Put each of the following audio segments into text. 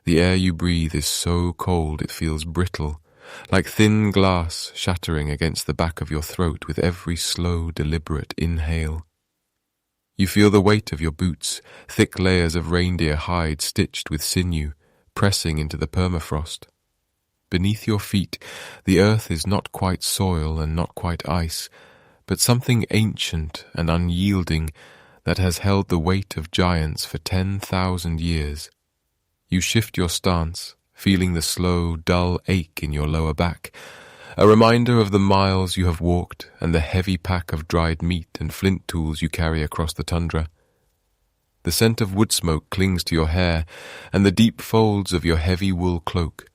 The air you breathe is so cold it feels brittle, like thin glass shattering against the back of your throat with every slow, deliberate inhale. You feel the weight of your boots, thick layers of reindeer hide stitched with sinew, pressing into the permafrost. Beneath your feet, the earth is not quite soil and not quite ice, but something ancient and unyielding that has held the weight of giants for 10,000 years. You shift your stance, feeling the slow, dull ache in your lower back, a reminder of the miles you have walked and the heavy pack of dried meat and flint tools you carry across the tundra. The scent of wood smoke clings to your hair and the deep folds of your heavy wool cloak,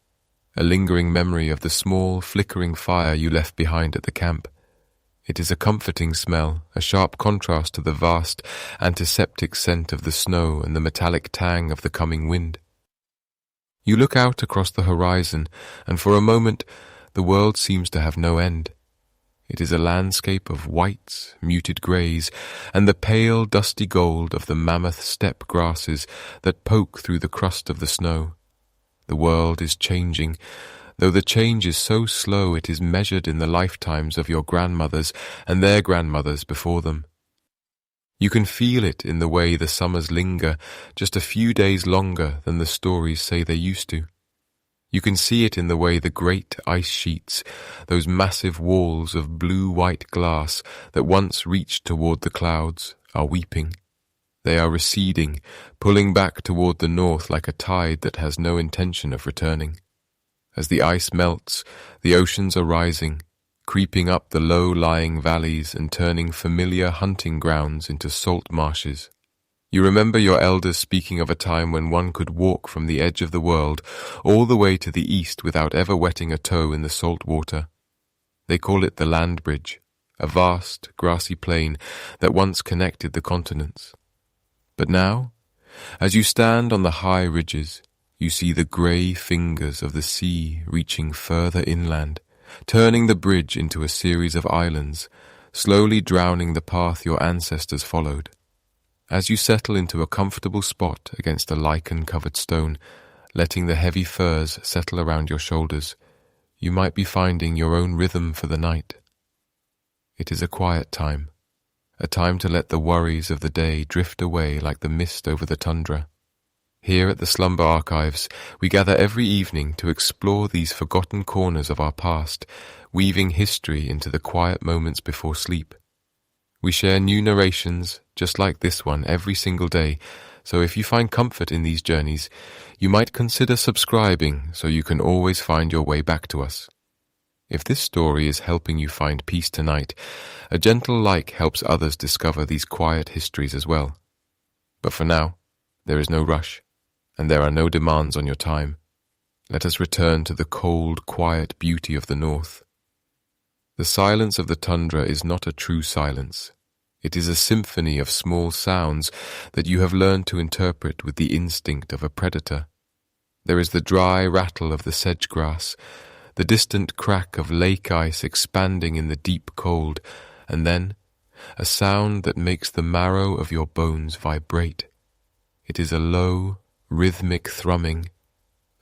a lingering memory of the small, flickering fire you left behind at the camp. It is a comforting smell, a sharp contrast to the vast, antiseptic scent of the snow and the metallic tang of the coming wind. You look out across the horizon, and for a moment the world seems to have no end. It is a landscape of whites, muted greys, and the pale, dusty gold of the mammoth steppe grasses that poke through the crust of the snow. The world is changing, though the change is so slow it is measured in the lifetimes of your grandmothers and their grandmothers before them. You can feel it in the way the summers linger just a few days longer than the stories say they used to. You can see it in the way the great ice sheets, those massive walls of blue-white glass that once reached toward the clouds, are weeping. They are receding, pulling back toward the north like a tide that has no intention of returning. As the ice melts, the oceans are rising, creeping up the low-lying valleys and turning familiar hunting grounds into salt marshes. You remember your elders speaking of a time when one could walk from the edge of the world all the way to the east without ever wetting a toe in the salt water. They call it the land bridge, a vast, grassy plain that once connected the continents. But now, as you stand on the high ridges, you see the grey fingers of the sea reaching further inland, turning the bridge into a series of islands, slowly drowning the path your ancestors followed. As you settle into a comfortable spot against a lichen-covered stone, letting the heavy furs settle around your shoulders, you might be finding your own rhythm for the night. It is a quiet time, a time to let the worries of the day drift away like the mist over the tundra. Here at the Slumber Archives, we gather every evening to explore these forgotten corners of our past, weaving history into the quiet moments before sleep. We share new narrations, just like this one, every single day, so if you find comfort in these journeys, you might consider subscribing so you can always find your way back to us. If this story is helping you find peace tonight, a gentle like helps others discover these quiet histories as well. But for now, there is no rush, and there are no demands on your time. Let us return to the cold, quiet beauty of the north. The silence of the tundra is not a true silence. It is a symphony of small sounds that you have learned to interpret with the instinct of a predator. There is the dry rattle of the sedge grass, the distant crack of lake ice expanding in the deep cold, and then a sound that makes the marrow of your bones vibrate. It is a low, rhythmic thrumming,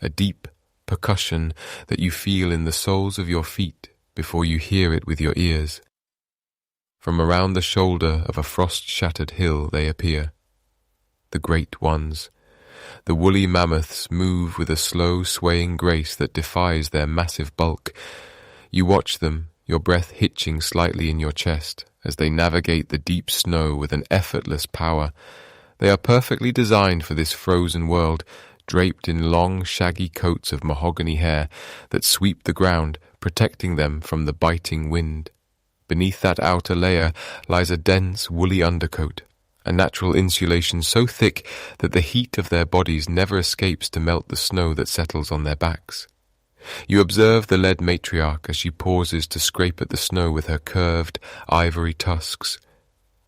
a deep percussion that you feel in the soles of your feet before you hear it with your ears. From around the shoulder of a frost-shattered hill they appear. The great ones, the woolly mammoths, move with a slow, swaying grace that defies their massive bulk. You watch them, your breath hitching slightly in your chest, as they navigate the deep snow with an effortless power. They are perfectly designed for this frozen world, draped in long, shaggy coats of mahogany hair that sweep the ground, protecting them from the biting wind. Beneath that outer layer lies a dense, woolly undercoat, a natural insulation so thick that the heat of their bodies never escapes to melt the snow that settles on their backs. You observe the lead matriarch as she pauses to scrape at the snow with her curved, ivory tusks.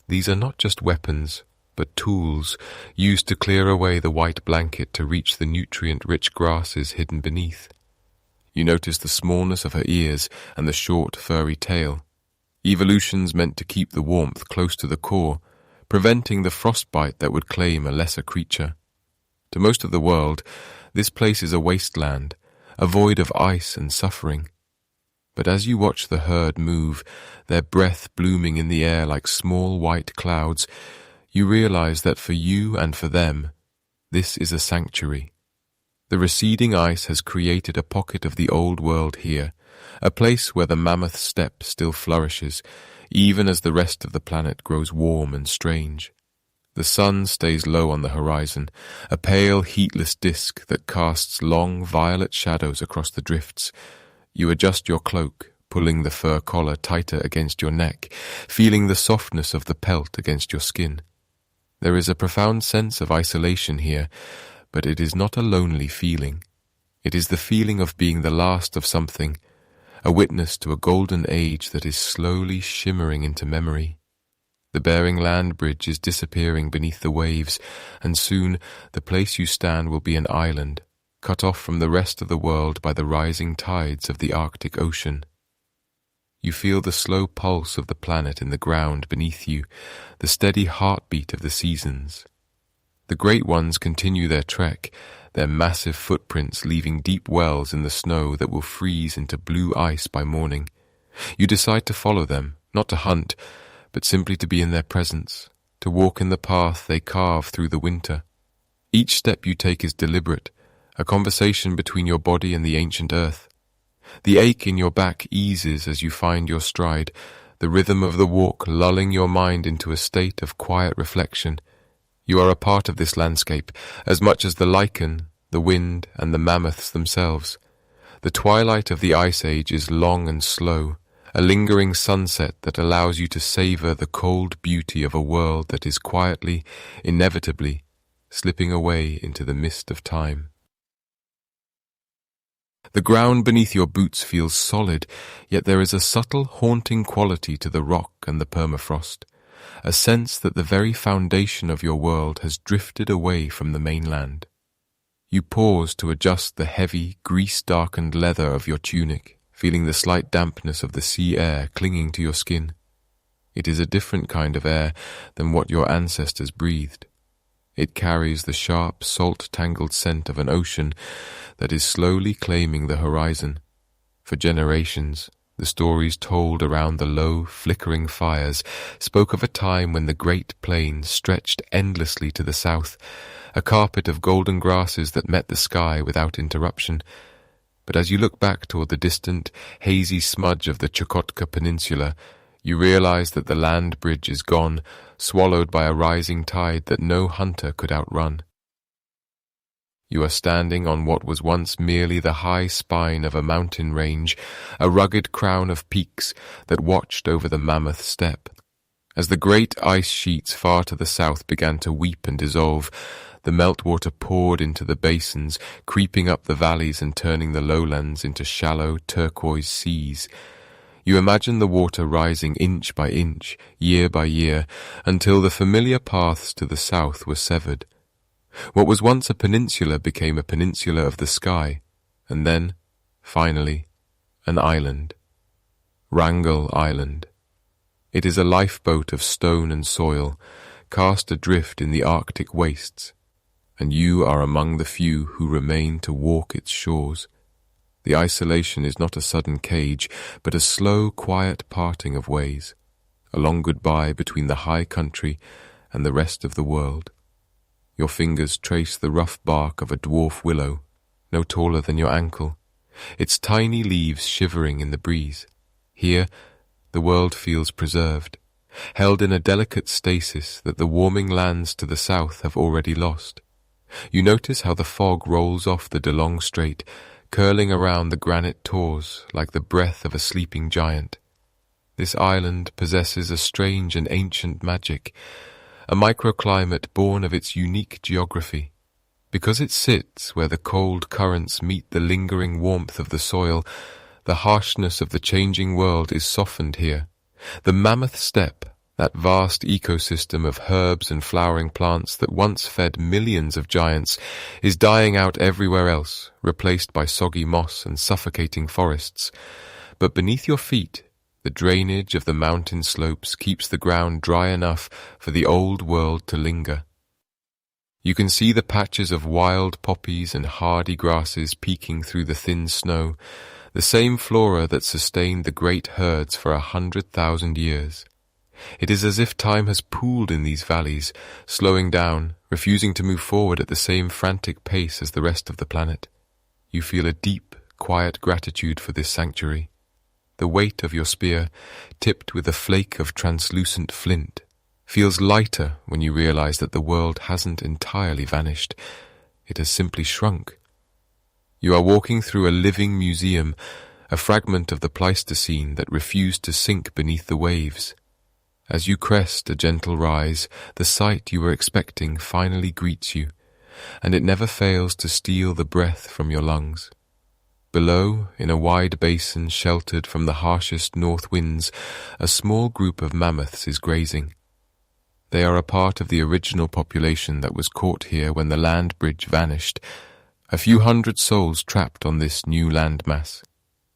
These are not just weapons, but tools used to clear away the white blanket to reach the nutrient-rich grasses hidden beneath. You notice the smallness of her ears and the short, furry tail. Evolutions meant to keep the warmth close to the core, preventing the frostbite that would claim a lesser creature. To most of the world, this place is a wasteland, a void of ice and suffering. But as you watch the herd move, their breath blooming in the air like small white clouds, you realize that for you and for them, this is a sanctuary. The receding ice has created a pocket of the old world here, a place where the mammoth steppe still flourishes, even as the rest of the planet grows warm and strange. The sun stays low on the horizon, a pale, heatless disk that casts long, violet shadows across the drifts. You adjust your cloak, pulling the fur collar tighter against your neck, feeling the softness of the pelt against your skin. There is a profound sense of isolation here, but it is not a lonely feeling. It is the feeling of being the last of something, a witness to a golden age that is slowly shimmering into memory. The Bering Land Bridge is disappearing beneath the waves, and soon the place you stand will be an island, cut off from the rest of the world by the rising tides of the Arctic Ocean. You feel the slow pulse of the planet in the ground beneath you, the steady heartbeat of the seasons. The great ones continue their trek, their massive footprints leaving deep wells in the snow that will freeze into blue ice by morning. You decide to follow them, not to hunt, but simply to be in their presence, to walk in the path they carve through the winter. Each step you take is deliberate, a conversation between your body and the ancient earth. The ache in your back eases as you find your stride, the rhythm of the walk lulling your mind into a state of quiet reflection. You are a part of this landscape, as much as the lichen, the wind, and the mammoths themselves. The twilight of the Ice Age is long and slow, a lingering sunset that allows you to savor the cold beauty of a world that is quietly, inevitably, slipping away into the mist of time. The ground beneath your boots feels solid, yet there is a subtle, haunting quality to the rock and the permafrost, a sense that the very foundation of your world has drifted away from the mainland. You pause to adjust the heavy, grease-darkened leather of your tunic, feeling the slight dampness of the sea air clinging to your skin. It is a different kind of air than what your ancestors breathed. It carries the sharp, salt-tangled scent of an ocean that is slowly claiming the horizon. For generations, the stories told around the low, flickering fires spoke of a time when the Great Plains stretched endlessly to the south, a carpet of golden grasses that met the sky without interruption. But as you look back toward the distant, hazy smudge of the Chukotka Peninsula, you realize that the land bridge is gone, swallowed by a rising tide that no hunter could outrun. You are standing on what was once merely the high spine of a mountain range, a rugged crown of peaks that watched over the Mammoth steppe. As the great ice sheets far to the south began to weep and dissolve, the meltwater poured into the basins, creeping up the valleys and turning the lowlands into shallow turquoise seas. You imagine the water rising inch by inch, year by year, until the familiar paths to the south were severed. What was once a peninsula became a peninsula of the sky, and then, finally, an island. Wrangel Island. It is a lifeboat of stone and soil, cast adrift in the Arctic wastes, and you are among the few who remain to walk its shores. The isolation is not a sudden cage, but a slow, quiet parting of ways, a long goodbye between the high country and the rest of the world. Your fingers trace the rough bark of a dwarf willow, no taller than your ankle, its tiny leaves shivering in the breeze. Here, the world feels preserved, held in a delicate stasis that the warming lands to the south have already lost. You notice how the fog rolls off the DeLong Strait, curling around the granite tors like the breath of a sleeping giant. This island possesses a strange and ancient magic, a microclimate born of its unique geography. Because it sits where the cold currents meet the lingering warmth of the soil, the harshness of the changing world is softened here. The Mammoth steppe, that vast ecosystem of herbs and flowering plants that once fed millions of giants, is dying out everywhere else, replaced by soggy moss and suffocating forests. But beneath your feet, the drainage of the mountain slopes keeps the ground dry enough for the old world to linger. You can see the patches of wild poppies and hardy grasses peeking through the thin snow, the same flora that sustained the great herds for 100,000 years. It is as if time has pooled in these valleys, slowing down, refusing to move forward at the same frantic pace as the rest of the planet. You feel a deep, quiet gratitude for this sanctuary. The weight of your spear, tipped with a flake of translucent flint, feels lighter when you realize that the world hasn't entirely vanished. It has simply shrunk. You are walking through a living museum, a fragment of the Pleistocene that refused to sink beneath the waves. As you crest a gentle rise, the sight you were expecting finally greets you, and it never fails to steal the breath from your lungs. Below, in a wide basin sheltered from the harshest north winds, a small group of mammoths is grazing. They are a part of the original population that was caught here when the land bridge vanished, a few hundred souls trapped on this new landmass.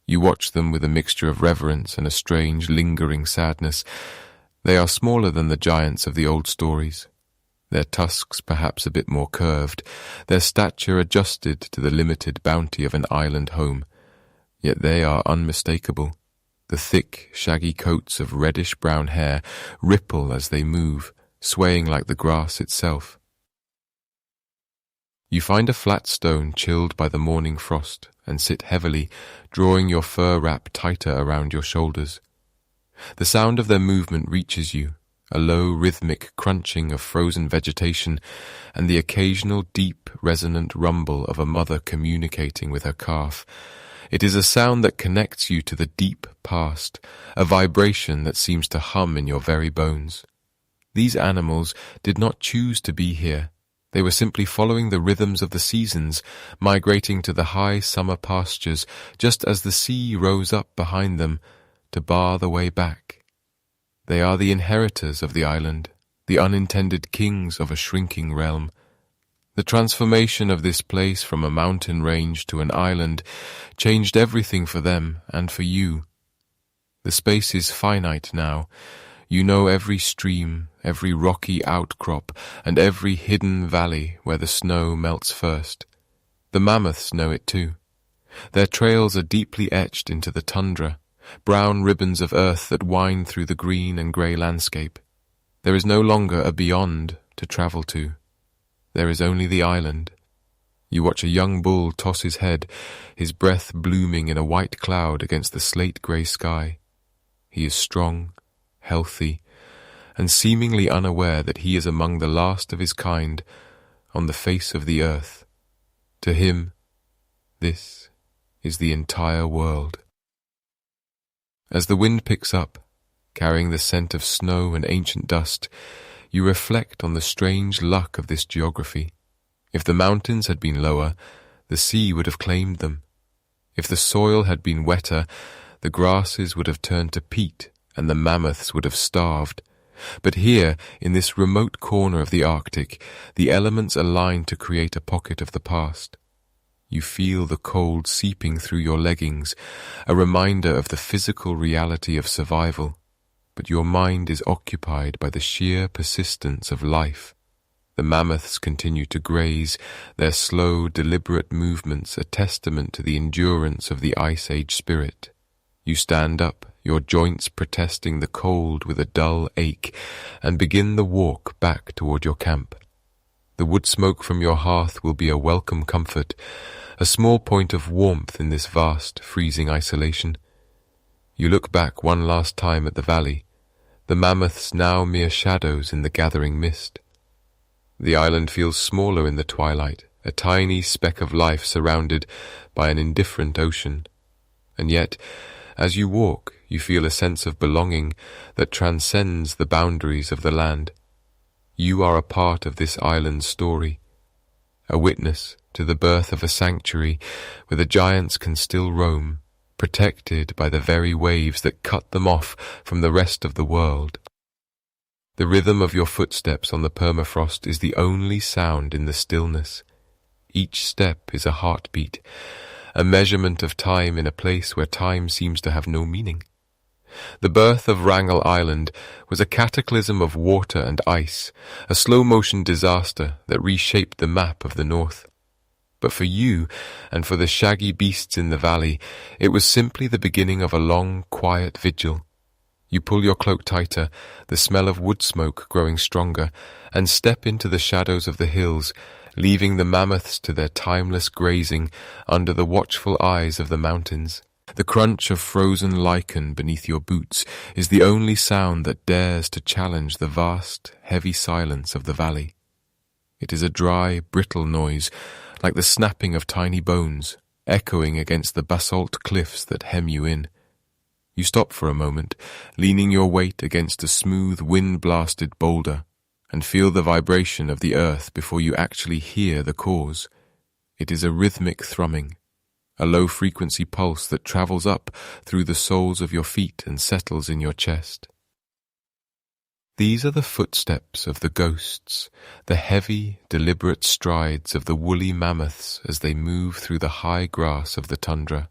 You watch them with a mixture of reverence and a strange, lingering sadness. They are smaller than the giants of the old stories, their tusks perhaps a bit more curved, their stature adjusted to the limited bounty of an island home. Yet they are unmistakable. The thick, shaggy coats of reddish-brown hair ripple as they move, swaying like the grass itself. You find a flat stone chilled by the morning frost and sit heavily, drawing your fur wrap tighter around your shoulders. The sound of their movement reaches you, a low rhythmic crunching of frozen vegetation and the occasional deep resonant rumble of a mother communicating with her calf. It is a sound that connects you to the deep past, a vibration that seems to hum in your very bones. These animals did not choose to be here. They were simply following the rhythms of the seasons, migrating to the high summer pastures just as the sea rose up behind them to bar the way back. They are the inheritors of the island, the unintended kings of a shrinking realm. The transformation of this place from a mountain range to an island changed everything for them and for you. The space is finite now. You know every stream, every rocky outcrop, and every hidden valley where the snow melts first. The mammoths know it too. Their trails are deeply etched into the tundra, brown ribbons of earth that wind through the green and grey landscape. There is no longer a beyond to travel to. There is only the island. You watch a young bull toss his head, his breath blooming in a white cloud against the slate-grey sky. He is strong, healthy, and seemingly unaware that he is among the last of his kind on the face of the earth. To him, this is the entire world. As the wind picks up, carrying the scent of snow and ancient dust, you reflect on the strange luck of this geography. If the mountains had been lower, the sea would have claimed them. If the soil had been wetter, the grasses would have turned to peat and the mammoths would have starved. But here, in this remote corner of the Arctic, the elements align to create a pocket of the past. You feel the cold seeping through your leggings, a reminder of the physical reality of survival, but your mind is occupied by the sheer persistence of life. The mammoths continue to graze, their slow, deliberate movements a testament to the endurance of the Ice Age spirit. You stand up, your joints protesting the cold with a dull ache, and begin the walk back toward your camp. The wood smoke from your hearth will be a welcome comfort, a small point of warmth in this vast, freezing isolation. You look back one last time at the valley, the mammoths now mere shadows in the gathering mist. The island feels smaller in the twilight, a tiny speck of life surrounded by an indifferent ocean. And yet, as you walk, you feel a sense of belonging that transcends the boundaries of the land. You are a part of this island's story, a witness to the birth of a sanctuary where the giants can still roam, protected by the very waves that cut them off from the rest of the world. The rhythm of your footsteps on the permafrost is the only sound in the stillness. Each step is a heartbeat, a measurement of time in a place where time seems to have no meaning. The birth of Wrangel Island was a cataclysm of water and ice, a slow-motion disaster that reshaped the map of the North. But for you, and for the shaggy beasts in the valley, it was simply the beginning of a long, quiet vigil. You pull your cloak tighter, the smell of wood smoke growing stronger, and step into the shadows of the hills, leaving the mammoths to their timeless grazing under the watchful eyes of the mountains. The crunch of frozen lichen beneath your boots is the only sound that dares to challenge the vast, heavy silence of the valley. It is a dry, brittle noise, like the snapping of tiny bones, echoing against the basalt cliffs that hem you in. You stop for a moment, leaning your weight against a smooth, wind-blasted boulder, and feel the vibration of the earth before you actually hear the cause. It is a rhythmic thrumming, a low-frequency pulse that travels up through the soles of your feet and settles in your chest. These are the footsteps of the ghosts, the heavy, deliberate strides of the woolly mammoths as they move through the high grass of the tundra.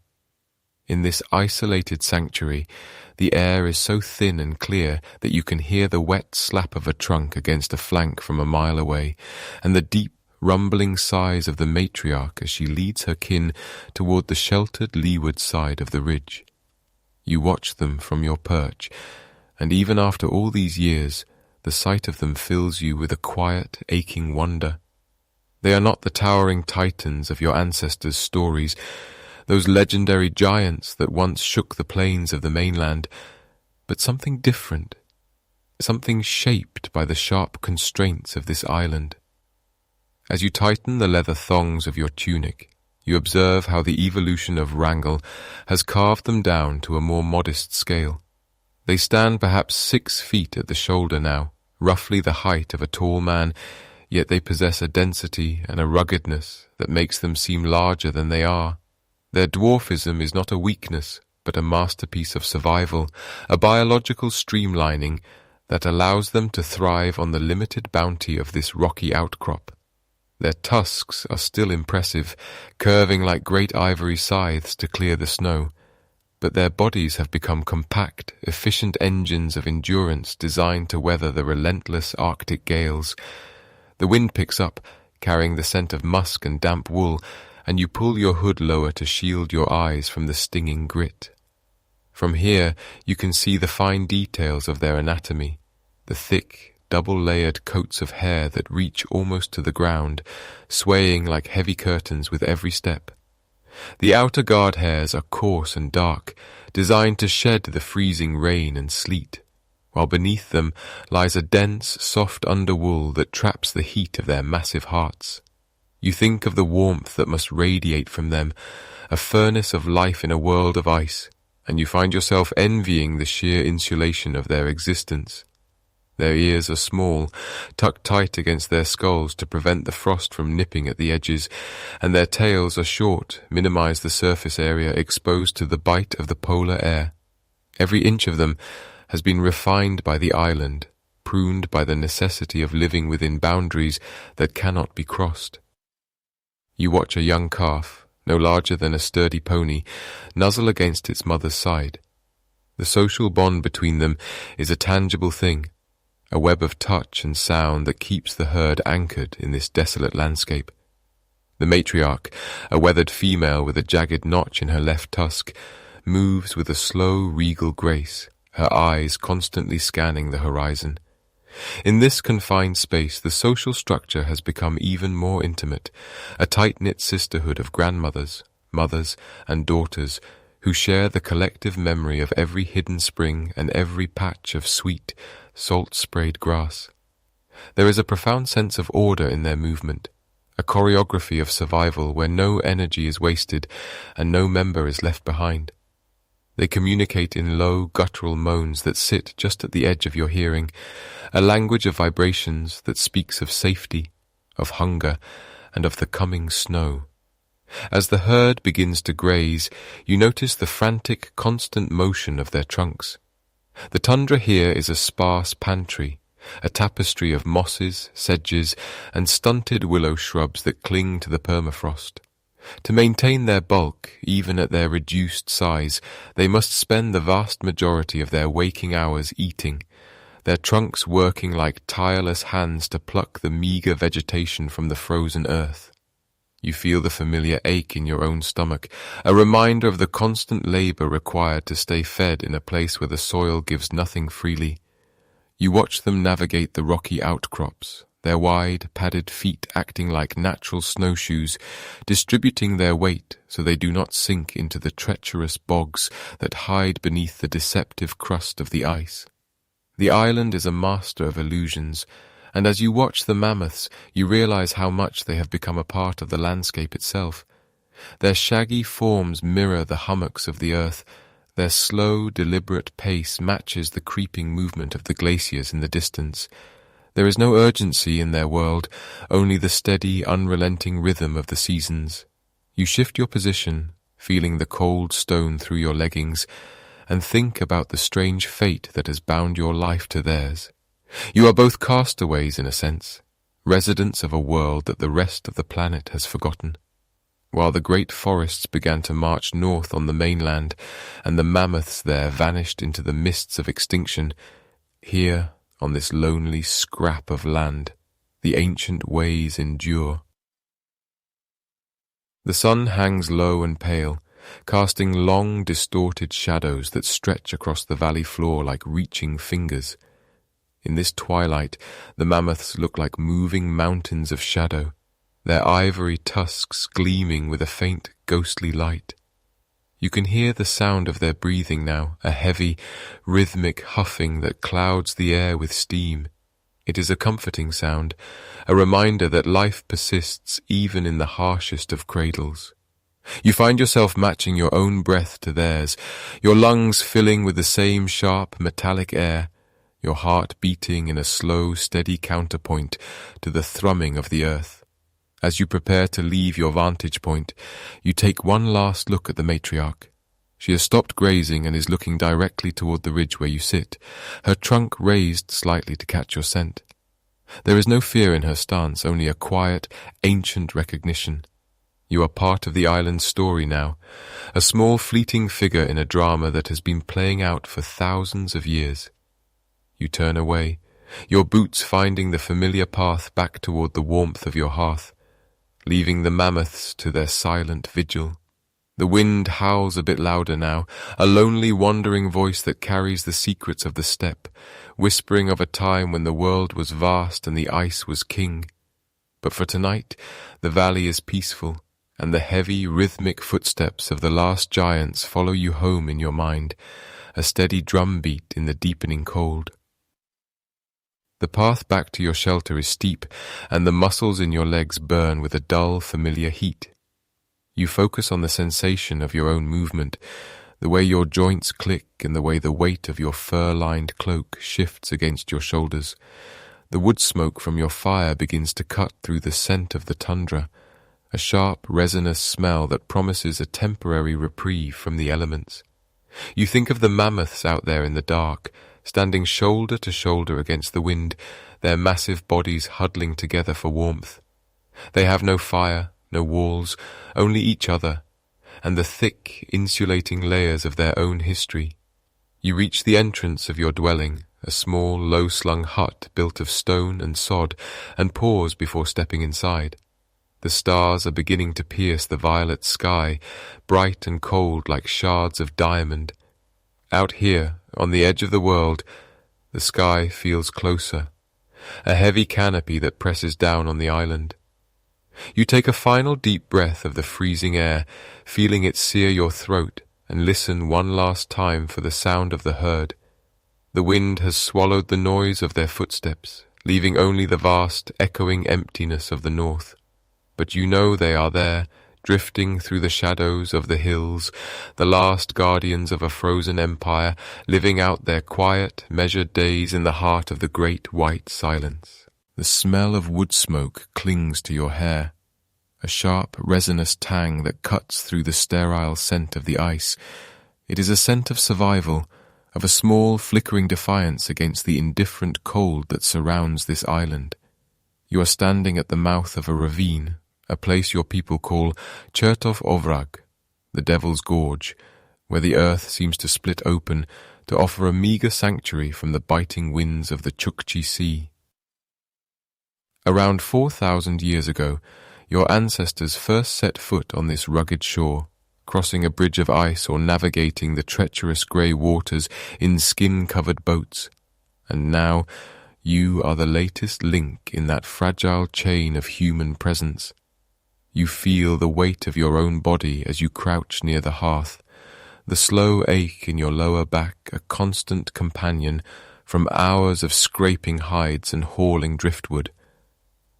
In this isolated sanctuary, the air is so thin and clear that you can hear the wet slap of a trunk against a flank from a mile away, and the deep, rumbling sighs of the matriarch as she leads her kin toward the sheltered leeward side of the ridge. You watch them from your perch, and even after all these years, the sight of them fills you with a quiet, aching wonder. They are not the towering titans of your ancestors' stories, those legendary giants that once shook the plains of the mainland, but something different, something shaped by the sharp constraints of this island. As you tighten the leather thongs of your tunic, you observe how the evolution of Wrangel has carved them down to a more modest scale. They stand perhaps 6 feet at the shoulder now, roughly the height of a tall man, yet they possess a density and a ruggedness that makes them seem larger than they are. Their dwarfism is not a weakness, but a masterpiece of survival, a biological streamlining that allows them to thrive on the limited bounty of this rocky outcrop. Their tusks are still impressive, curving like great ivory scythes to clear the snow, but their bodies have become compact, efficient engines of endurance designed to weather the relentless Arctic gales. The wind picks up, carrying the scent of musk and damp wool, and you pull your hood lower to shield your eyes from the stinging grit. From here, you can see the fine details of their anatomy, the thick, double-layered coats of hair that reach almost to the ground, swaying like heavy curtains with every step. The outer guard hairs are coarse and dark, designed to shed the freezing rain and sleet, while beneath them lies a dense, soft underwool that traps the heat of their massive hearts. You think of the warmth that must radiate from them, a furnace of life in a world of ice, and you find yourself envying the sheer insulation of their existence. Their ears are small, tucked tight against their skulls to prevent the frost from nipping at the edges, and their tails are short, minimize the surface area exposed to the bite of the polar air. Every inch of them has been refined by the island, pruned by the necessity of living within boundaries that cannot be crossed. You watch a young calf, no larger than a sturdy pony, nuzzle against its mother's side. The social bond between them is a tangible thing, a web of touch and sound that keeps the herd anchored in this desolate landscape. The matriarch, a weathered female with a jagged notch in her left tusk, moves with a slow, regal grace, her eyes constantly scanning the horizon. In this confined space, the social structure has become even more intimate, a tight-knit sisterhood of grandmothers, mothers, and daughters who share the collective memory of every hidden spring and every patch of sweet, salt-sprayed grass. There is a profound sense of order in their movement, a choreography of survival where no energy is wasted and no member is left behind. They communicate in low, guttural moans that sit just at the edge of your hearing, a language of vibrations that speaks of safety, of hunger, and of the coming snow. As the herd begins to graze, you notice the frantic, constant motion of their trunks. The tundra here is a sparse pantry, a tapestry of mosses, sedges, and stunted willow shrubs that cling to the permafrost. To maintain their bulk, even at their reduced size, they must spend the vast majority of their waking hours eating, their trunks working like tireless hands to pluck the meager vegetation from the frozen earth. You feel the familiar ache in your own stomach, a reminder of the constant labor required to stay fed in a place where the soil gives nothing freely. You watch them navigate the rocky outcrops, their wide, padded feet acting like natural snowshoes, distributing their weight so they do not sink into the treacherous bogs that hide beneath the deceptive crust of the ice. The island is a master of illusions, and as you watch the mammoths, you realize how much they have become a part of the landscape itself. Their shaggy forms mirror the hummocks of the earth. Their slow, deliberate pace matches the creeping movement of the glaciers in the distance. There is no urgency in their world, only the steady, unrelenting rhythm of the seasons. You shift your position, feeling the cold stone through your leggings, and think about the strange fate that has bound your life to theirs. You are both castaways in a sense, residents of a world that the rest of the planet has forgotten. While the great forests began to march north on the mainland, and the mammoths there vanished into the mists of extinction, here, on this lonely scrap of land, the ancient ways endure. The sun hangs low and pale, casting long, distorted shadows that stretch across the valley floor like reaching fingers. In this twilight, the mammoths look like moving mountains of shadow, their ivory tusks gleaming with a faint, ghostly light. You can hear the sound of their breathing now, a heavy, rhythmic huffing that clouds the air with steam. It is a comforting sound, a reminder that life persists even in the harshest of cradles. You find yourself matching your own breath to theirs, your lungs filling with the same sharp, metallic air, your heart beating in a slow, steady counterpoint to the thrumming of the earth. As you prepare to leave your vantage point, you take one last look at the matriarch. She has stopped grazing and is looking directly toward the ridge where you sit, her trunk raised slightly to catch your scent. There is no fear in her stance, only a quiet, ancient recognition. You are part of the island's story now, a small fleeting figure in a drama that has been playing out for thousands of years. You turn away, your boots finding the familiar path back toward the warmth of your hearth, leaving the mammoths to their silent vigil. The wind howls a bit louder now, a lonely wandering voice that carries the secrets of the steppe, whispering of a time when the world was vast and the ice was king. But for tonight, the valley is peaceful, and the heavy, rhythmic footsteps of the last giants follow you home in your mind, a steady drumbeat in the deepening cold. The path back to your shelter is steep, and the muscles in your legs burn with a dull, familiar heat. You focus on the sensation of your own movement, the way your joints click and the way the weight of your fur-lined cloak shifts against your shoulders. The wood smoke from your fire begins to cut through the scent of the tundra, a sharp, resinous smell that promises a temporary reprieve from the elements. You think of the mammoths out there in the dark, standing shoulder to shoulder against the wind, their massive bodies huddling together for warmth. They have no fire, no walls, only each other, and the thick, insulating layers of their own history. You reach the entrance of your dwelling, a small, low-slung hut built of stone and sod, and pause before stepping inside. The stars are beginning to pierce the violet sky, bright and cold like shards of diamond. Out here, on the edge of the world, the sky feels closer, a heavy canopy that presses down on the island. You take a final deep breath of the freezing air, feeling it sear your throat, and listen one last time for the sound of the herd. The wind has swallowed the noise of their footsteps, leaving only the vast, echoing emptiness of the north. But you know they are there, drifting through the shadows of the hills, the last guardians of a frozen empire, living out their quiet, measured days in the heart of the great white silence. The smell of wood smoke clings to your hair, a sharp, resinous tang that cuts through the sterile scent of the ice. It is a scent of survival, of a small, flickering defiance against the indifferent cold that surrounds this island. You are standing at the mouth of a ravine, a place your people call Chertov Ovrag, the Devil's Gorge, where the earth seems to split open to offer a meagre sanctuary from the biting winds of the Chukchi Sea. Around 4,000 years ago, your ancestors first set foot on this rugged shore, crossing a bridge of ice or navigating the treacherous grey waters in skin-covered boats, and now you are the latest link in that fragile chain of human presence. You feel the weight of your own body as you crouch near the hearth, the slow ache in your lower back a constant companion from hours of scraping hides and hauling driftwood.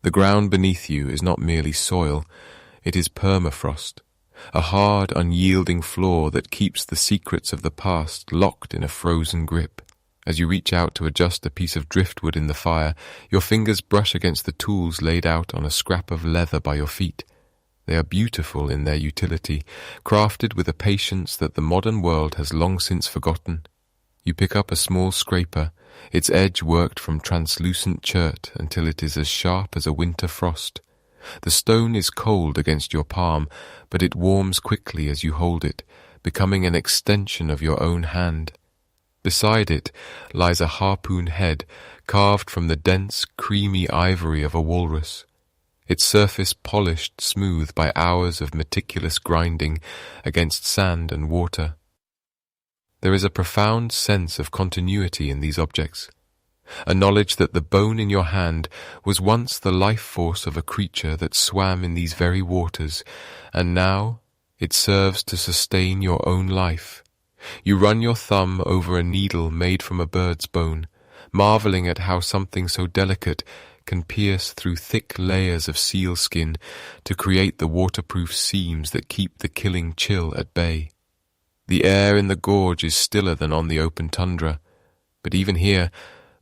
The ground beneath you is not merely soil, it is permafrost, a hard, unyielding floor that keeps the secrets of the past locked in a frozen grip. As you reach out to adjust a piece of driftwood in the fire, your fingers brush against the tools laid out on a scrap of leather by your feet. They are beautiful in their utility, crafted with a patience that the modern world has long since forgotten. You pick up a small scraper, its edge worked from translucent chert until it is as sharp as a winter frost. The stone is cold against your palm, but it warms quickly as you hold it, becoming an extension of your own hand. Beside it lies a harpoon head, carved from the dense, creamy ivory of a walrus, its surface polished smooth by hours of meticulous grinding against sand and water. There is a profound sense of continuity in these objects, a knowledge that the bone in your hand was once the life force of a creature that swam in these very waters, and now it serves to sustain your own life. You run your thumb over a needle made from a bird's bone, marveling at how something so delicate can pierce through thick layers of seal skin to create the waterproof seams that keep the killing chill at bay. The air in the gorge is stiller than on the open tundra, but even here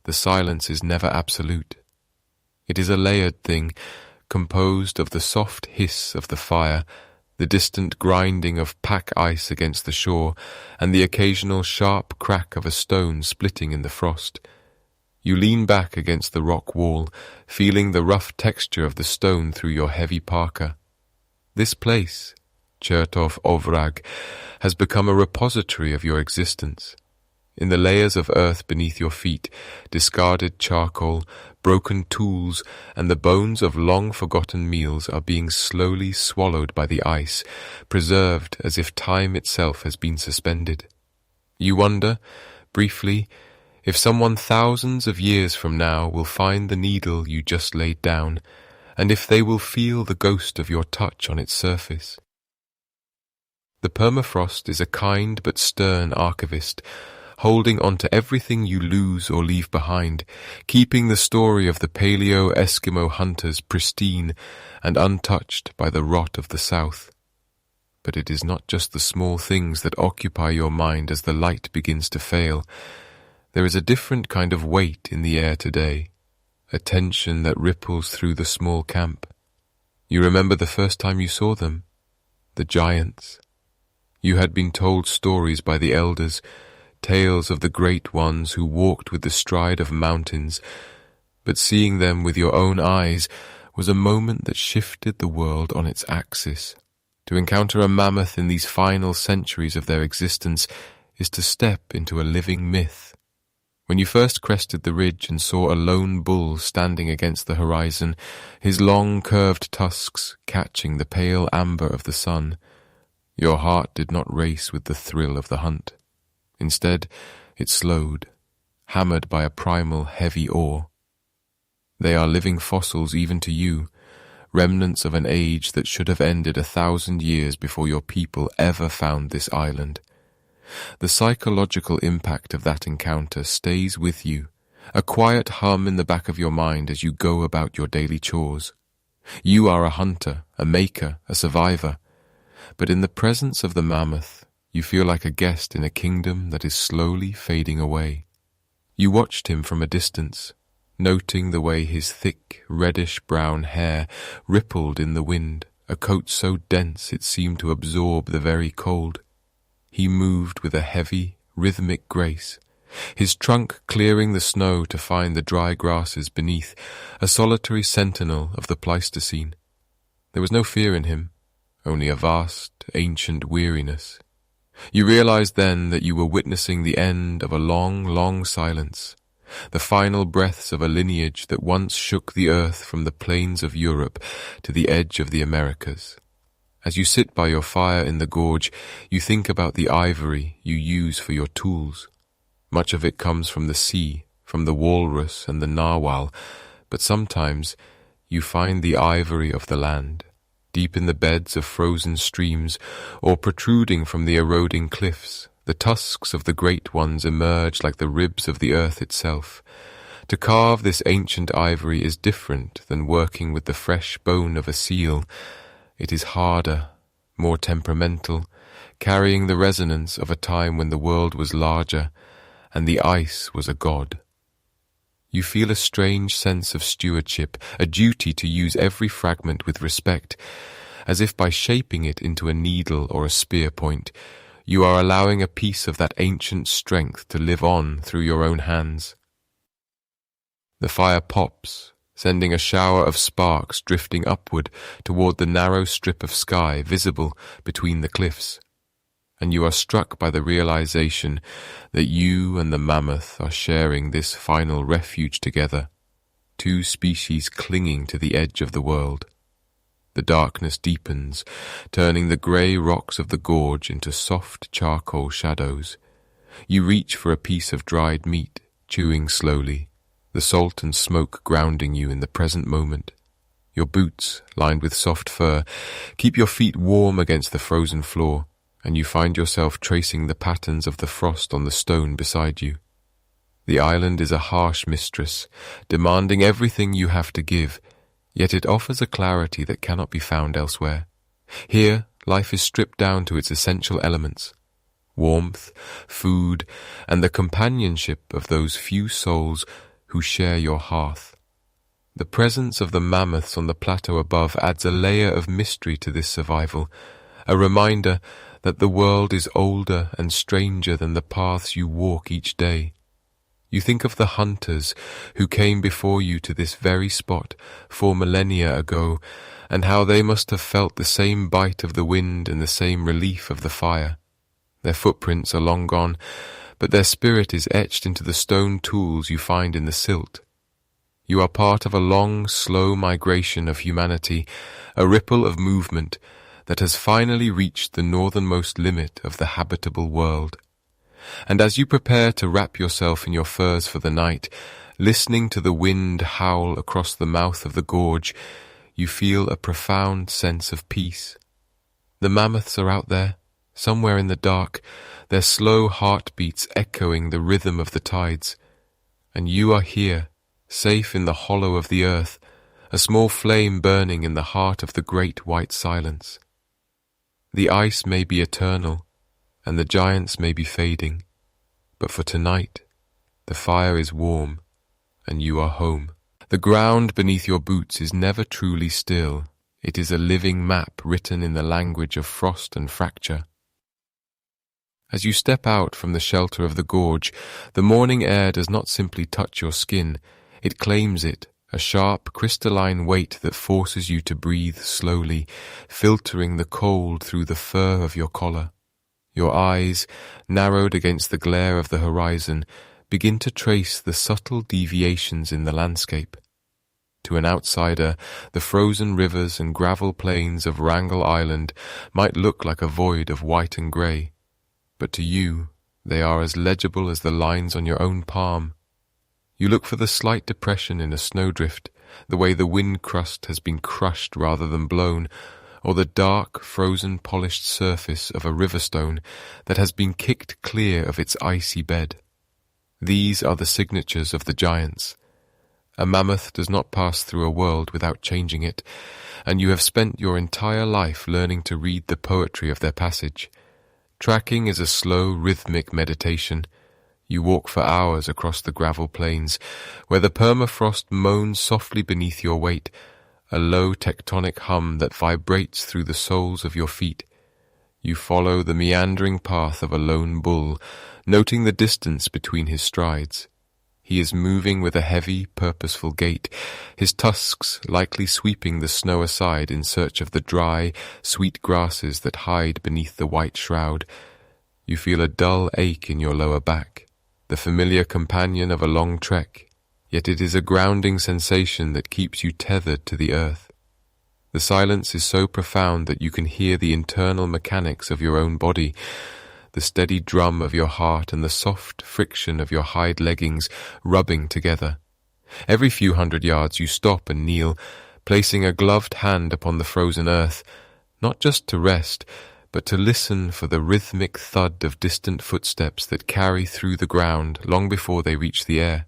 the silence is never absolute. It is a layered thing, composed of the soft hiss of the fire, the distant grinding of pack ice against the shore, and the occasional sharp crack of a stone splitting in the frost. You lean back against the rock wall, feeling the rough texture of the stone through your heavy parka. This place, Chertov Ovrag, has become a repository of your existence. In the layers of earth beneath your feet, discarded charcoal, broken tools, and the bones of long-forgotten meals are being slowly swallowed by the ice, preserved as if time itself has been suspended. You wonder, briefly, if someone thousands of years from now will find the needle you just laid down, and if they will feel the ghost of your touch on its surface. The permafrost is a kind but stern archivist, holding on to everything you lose or leave behind, keeping the story of the Paleo-Eskimo hunters pristine and untouched by the rot of the south. But it is not just the small things that occupy your mind as the light begins to fail. There is a different kind of weight in the air today, a tension that ripples through the small camp. You remember the first time you saw them, the giants. You had been told stories by the elders, tales of the great ones who walked with the stride of mountains, but seeing them with your own eyes was a moment that shifted the world on its axis. To encounter a mammoth in these final centuries of their existence is to step into a living myth. When you first crested the ridge and saw a lone bull standing against the horizon, his long curved tusks catching the pale amber of the sun, your heart did not race with the thrill of the hunt. Instead, it slowed, hammered by a primal heavy awe. They are living fossils even to you, remnants of an age that should have ended 1,000 years before your people ever found this island. The psychological impact of that encounter stays with you, a quiet hum in the back of your mind as you go about your daily chores. You are a hunter, a maker, a survivor, but in the presence of the mammoth, you feel like a guest in a kingdom that is slowly fading away. You watched him from a distance, noting the way his thick, reddish-brown hair rippled in the wind, a coat so dense it seemed to absorb the very cold. He moved with a heavy, rhythmic grace, his trunk clearing the snow to find the dry grasses beneath, a solitary sentinel of the Pleistocene. There was no fear in him, only a vast, ancient weariness. You realized then that you were witnessing the end of a long, long silence, the final breaths of a lineage that once shook the earth from the plains of Europe to the edge of the Americas. As you sit by your fire in the gorge, you think about the ivory you use for your tools. Much of it comes from the sea, from the walrus and the narwhal, but sometimes you find the ivory of the land, deep in the beds of frozen streams, or protruding from the eroding cliffs. The tusks of the great ones emerge like the ribs of the earth itself. To carve this ancient ivory is different than working with the fresh bone of a seal. It is harder, more temperamental, carrying the resonance of a time when the world was larger and the ice was a god. You feel a strange sense of stewardship, a duty to use every fragment with respect, as if by shaping it into a needle or a spear point, you are allowing a piece of that ancient strength to live on through your own hands. The fire pops, sending a shower of sparks drifting upward toward the narrow strip of sky visible between the cliffs, and you are struck by the realization that you and the mammoth are sharing this final refuge together, two species clinging to the edge of the world. The darkness deepens, turning the grey rocks of the gorge into soft charcoal shadows. You reach for a piece of dried meat, chewing slowly, the salt and smoke grounding you in the present moment. Your boots, lined with soft fur, keep your feet warm against the frozen floor, and you find yourself tracing the patterns of the frost on the stone beside you. The island is a harsh mistress, demanding everything you have to give, yet it offers a clarity that cannot be found elsewhere. Here, life is stripped down to its essential elements: warmth, food, and the companionship of those few souls who share your hearth. The presence of the mammoths on the plateau above adds a layer of mystery to this survival, a reminder that the world is older and stranger than the paths you walk each day. You think of the hunters who came before you to this very spot 4 millennia ago, and how they must have felt the same bite of the wind and the same relief of the fire. Their footprints are long gone, but their spirit is etched into the stone tools you find in the silt. You are part of a long, slow migration of humanity, a ripple of movement that has finally reached the northernmost limit of the habitable world. And as you prepare to wrap yourself in your furs for the night, listening to the wind howl across the mouth of the gorge, you feel a profound sense of peace. The mammoths are out there, somewhere in the dark, their slow heartbeats echoing the rhythm of the tides. And you are here, safe in the hollow of the earth, a small flame burning in the heart of the great white silence. The ice may be eternal, and the giants may be fading, but for tonight, the fire is warm, and you are home. The ground beneath your boots is never truly still. It is a living map written in the language of frost and fracture. As you step out from the shelter of the gorge, the morning air does not simply touch your skin, it claims it, a sharp, crystalline weight that forces you to breathe slowly, filtering the cold through the fur of your collar. Your eyes, narrowed against the glare of the horizon, begin to trace the subtle deviations in the landscape. To an outsider, the frozen rivers and gravel plains of Wrangel Island might look like a void of white and grey, but to you, they are as legible as the lines on your own palm. You look for the slight depression in a snowdrift, the way the wind crust has been crushed rather than blown, or the dark, frozen, polished surface of a riverstone that has been kicked clear of its icy bed. These are the signatures of the giants. A mammoth does not pass through a world without changing it, and you have spent your entire life learning to read the poetry of their passage. Tracking is a slow, rhythmic meditation. You walk for hours across the gravel plains, where the permafrost moans softly beneath your weight, a low tectonic hum that vibrates through the soles of your feet. You follow the meandering path of a lone bull, noting the distance between his strides. He is moving with a heavy, purposeful gait, his tusks likely sweeping the snow aside in search of the dry, sweet grasses that hide beneath the white shroud. You feel a dull ache in your lower back, the familiar companion of a long trek, yet it is a grounding sensation that keeps you tethered to the earth. The silence is so profound that you can hear the internal mechanics of your own body, the steady drum of your heart and the soft friction of your hide leggings rubbing together. Every few hundred yards you stop and kneel, placing a gloved hand upon the frozen earth, not just to rest, but to listen for the rhythmic thud of distant footsteps that carry through the ground long before they reach the air.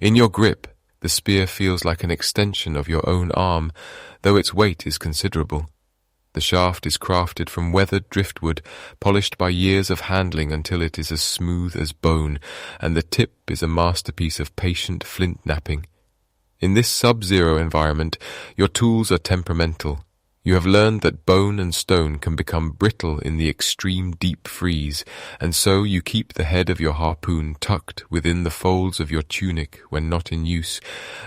In your grip, the spear feels like an extension of your own arm, though its weight is considerable. The shaft is crafted from weathered driftwood, polished by years of handling until it is as smooth as bone, and the tip is a masterpiece of patient flint knapping. In this sub-zero environment, your tools are temperamental. You have learned that bone and stone can become brittle in the extreme deep freeze, and so you keep the head of your harpoon tucked within the folds of your tunic when not in use,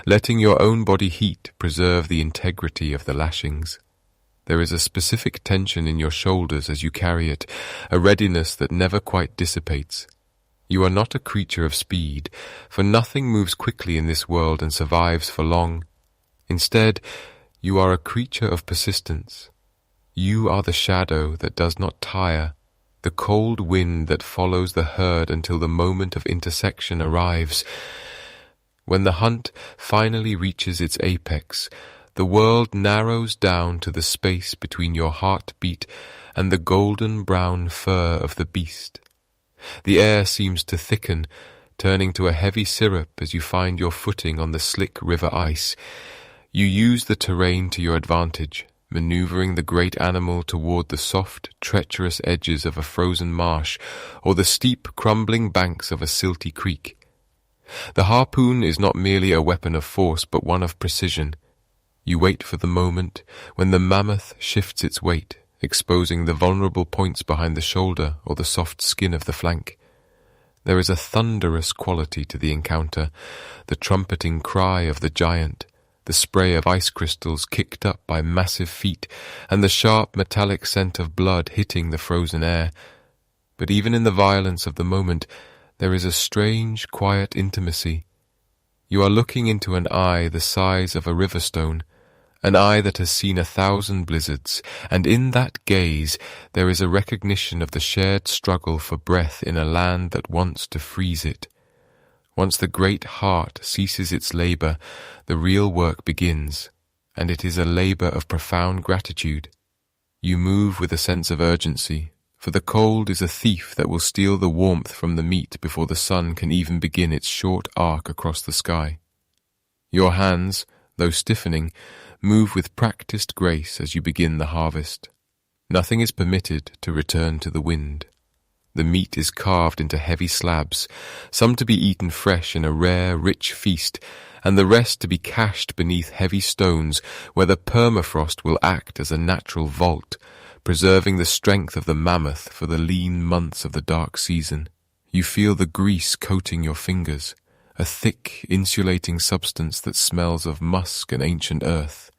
letting your own body heat preserve the integrity of the lashings. There is a specific tension in your shoulders as you carry it, a readiness that never quite dissipates. You are not a creature of speed, for nothing moves quickly in this world and survives for long. Instead, you are a creature of persistence. You are the shadow that does not tire, the cold wind that follows the herd until the moment of intersection arrives. When the hunt finally reaches its apex, the world narrows down to the space between your heartbeat and the golden-brown fur of the beast. The air seems to thicken, turning to a heavy syrup as you find your footing on the slick river ice. You use the terrain to your advantage, maneuvering the great animal toward the soft, treacherous edges of a frozen marsh or the steep, crumbling banks of a silty creek. The harpoon is not merely a weapon of force, but one of precision. You wait for the moment when the mammoth shifts its weight, exposing the vulnerable points behind the shoulder or the soft skin of the flank. There is a thunderous quality to the encounter, the trumpeting cry of the giant, the spray of ice crystals kicked up by massive feet, and the sharp metallic scent of blood hitting the frozen air. But even in the violence of the moment, there is a strange, quiet intimacy. You are looking into an eye the size of a river stone, an eye that has seen 1,000 blizzards, and in that gaze there is a recognition of the shared struggle for breath in a land that wants to freeze it. Once the great heart ceases its labor, the real work begins, and it is a labor of profound gratitude. You move with a sense of urgency, for the cold is a thief that will steal the warmth from the meat before the sun can even begin its short arc across the sky. Your hands, though stiffening, move with practiced grace as you begin the harvest. Nothing is permitted to return to the wind. The meat is carved into heavy slabs, some to be eaten fresh in a rare, rich feast, and the rest to be cached beneath heavy stones where the permafrost will act as a natural vault, preserving the strength of the mammoth for the lean months of the dark season. You feel the grease coating your fingers, a thick, insulating substance that smells of musk and ancient earth.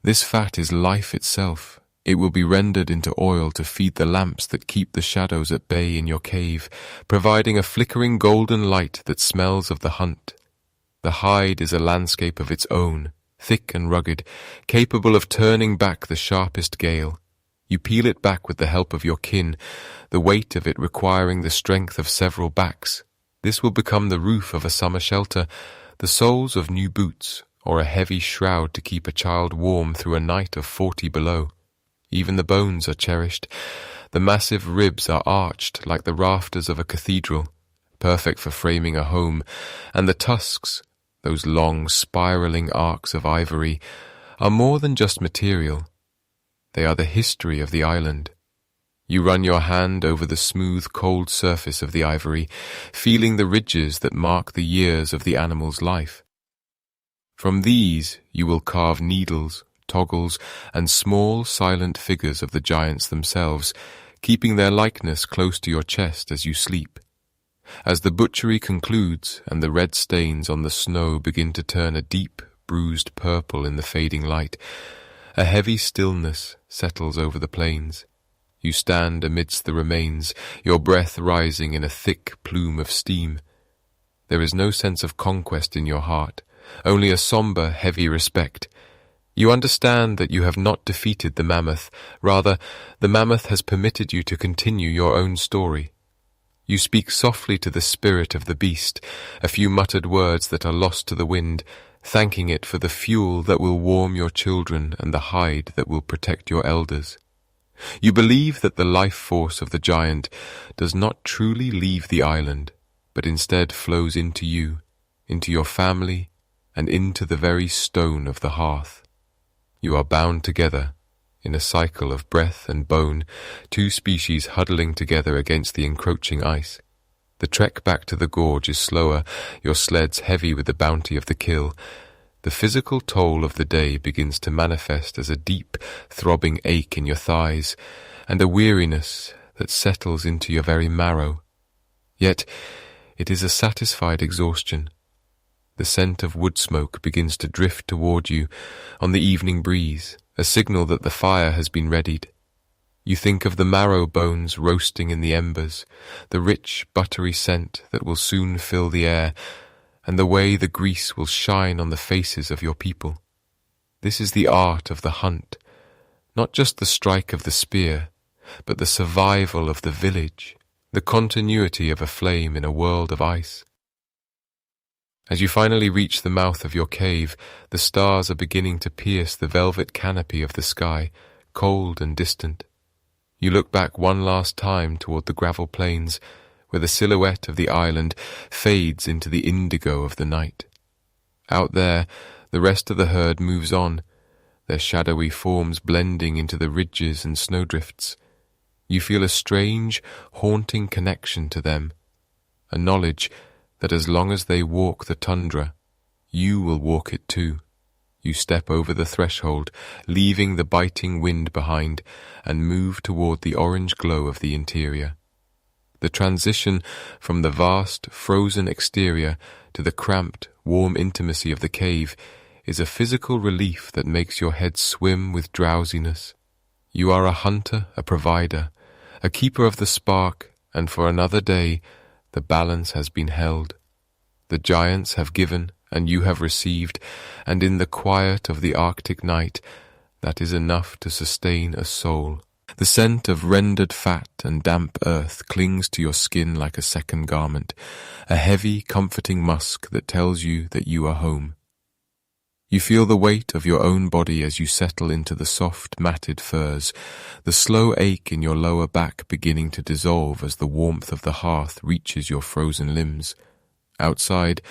This fat is life itself. It will be rendered into oil to feed the lamps that keep the shadows at bay in your cave, providing a flickering golden light that smells of the hunt. The hide is a landscape of its own, thick and rugged, capable of turning back the sharpest gale. You peel it back with the help of your kin, the weight of it requiring the strength of several backs. This will become the roof of a summer shelter, the soles of new boots, or a heavy shroud to keep a child warm through a night of 40 below. Even the bones are cherished. The massive ribs are arched like the rafters of a cathedral, perfect for framing a home, and the tusks, those long spiraling arcs of ivory, are more than just material. They are the history of the island. You run your hand over the smooth, cold surface of the ivory, feeling the ridges that mark the years of the animal's life. From these you will carve needles, toggles, and small, silent figures of the giants themselves, keeping their likeness close to your chest as you sleep. As the butchery concludes and the red stains on the snow begin to turn a deep, bruised purple in the fading light, a heavy stillness settles over the plains. You stand amidst the remains, your breath rising in a thick plume of steam. There is no sense of conquest in your heart, only a somber, heavy respect. You understand that you have not defeated the mammoth, rather, the mammoth has permitted you to continue your own story. You speak softly to the spirit of the beast, a few muttered words that are lost to the wind, thanking it for the fuel that will warm your children and the hide that will protect your elders. You believe that the life force of the giant does not truly leave the island, but instead flows into you, into your family, and into the very stone of the hearth. You are bound together, in a cycle of breath and bone, two species huddling together against the encroaching ice. The trek back to the gorge is slower, your sleds heavy with the bounty of the kill. The physical toll of the day begins to manifest as a deep, throbbing ache in your thighs, and a weariness that settles into your very marrow. Yet it is a satisfied exhaustion. The scent of wood smoke begins to drift toward you on the evening breeze, a signal that the fire has been readied. You think of the marrow bones roasting in the embers, the rich, buttery scent that will soon fill the air, and the way the grease will shine on the faces of your people. This is the art of the hunt, not just the strike of the spear, but the survival of the village, the continuity of a flame in a world of ice. As you finally reach the mouth of your cave, the stars are beginning to pierce the velvet canopy of the sky, cold and distant. You look back one last time toward the gravel plains, where the silhouette of the island fades into the indigo of the night. Out there, the rest of the herd moves on, their shadowy forms blending into the ridges and snowdrifts. You feel a strange, haunting connection to them, a knowledge that as long as they walk the tundra, you will walk it too. You step over the threshold, leaving the biting wind behind, and move toward the orange glow of the interior. The transition from the vast, frozen exterior to the cramped, warm intimacy of the cave is a physical relief that makes your head swim with drowsiness. You are a hunter, a provider, a keeper of the spark, and for another day, the balance has been held. The giants have given, and you have received, and in the quiet of the Arctic night, that is enough to sustain a soul. The scent of rendered fat and damp earth clings to your skin like a second garment, a heavy, comforting musk that tells you that you are home. You feel the weight of your own body as you settle into the soft, matted furs, the slow ache in your lower back beginning to dissolve as the warmth of the hearth reaches your frozen limbs. Outside,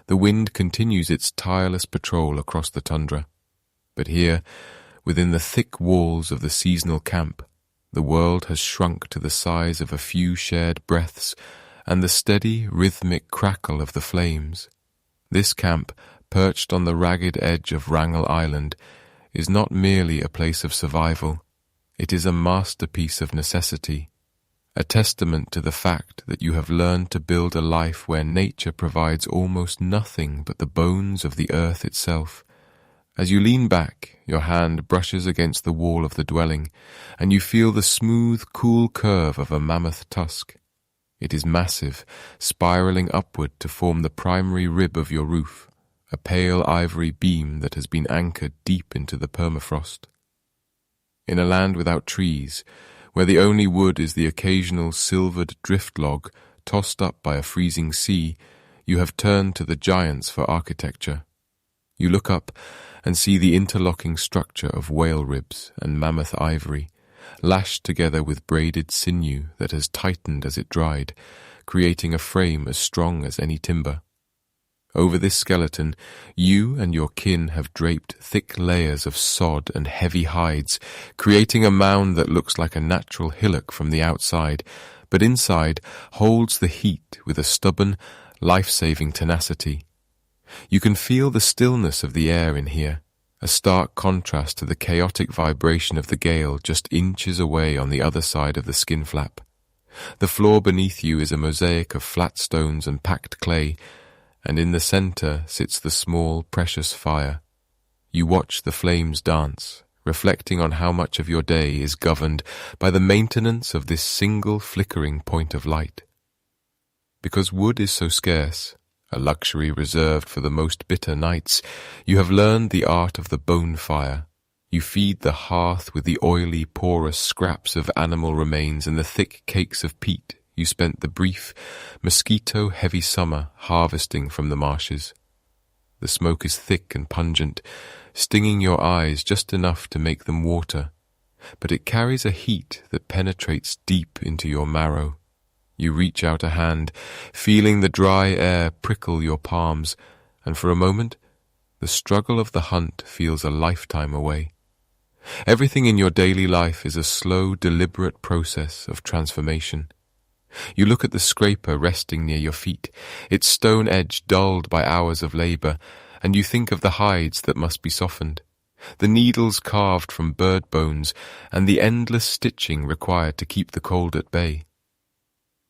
the wind continues its tireless patrol across the tundra. But here, within the thick walls of the seasonal camp, the world has shrunk to the size of a few shared breaths and the steady, rhythmic crackle of the flames. This camp, perched on the ragged edge of Wrangel Island, is not merely a place of survival. It is a masterpiece of necessity, a testament to the fact that you have learned to build a life where nature provides almost nothing but the bones of the earth itself. As you lean back, your hand brushes against the wall of the dwelling, and you feel the smooth, cool curve of a mammoth tusk. It is massive, spiraling upward to form the primary rib of your roof, a pale ivory beam that has been anchored deep into the permafrost. In a land without trees, where the only wood is the occasional silvered drift log tossed up by a freezing sea, you have turned to the giants for architecture. You look up and see the interlocking structure of whale ribs and mammoth ivory, lashed together with braided sinew that has tightened as it dried, creating a frame as strong as any timber. Over this skeleton, you and your kin have draped thick layers of sod and heavy hides, creating a mound that looks like a natural hillock from the outside, but inside holds the heat with a stubborn, life-saving tenacity. You can feel the stillness of the air in here, a stark contrast to the chaotic vibration of the gale just inches away on the other side of the skin flap. The floor beneath you is a mosaic of flat stones and packed clay, and in the center sits the small, precious fire. You watch the flames dance, reflecting on how much of your day is governed by the maintenance of this single flickering point of light. Because wood is so scarce, a luxury reserved for the most bitter nights, you have learned the art of the bone fire. You feed the hearth with the oily, porous scraps of animal remains and the thick cakes of peat you spent the brief, mosquito-heavy summer harvesting from the marshes. The smoke is thick and pungent, stinging your eyes just enough to make them water, but it carries a heat that penetrates deep into your marrow. You reach out a hand, feeling the dry air prickle your palms, and for a moment, the struggle of the hunt feels a lifetime away. Everything in your daily life is a slow, deliberate process of transformation. You look at the scraper resting near your feet, its stone edge dulled by hours of labor, and you think of the hides that must be softened, the needles carved from bird bones, and the endless stitching required to keep the cold at bay.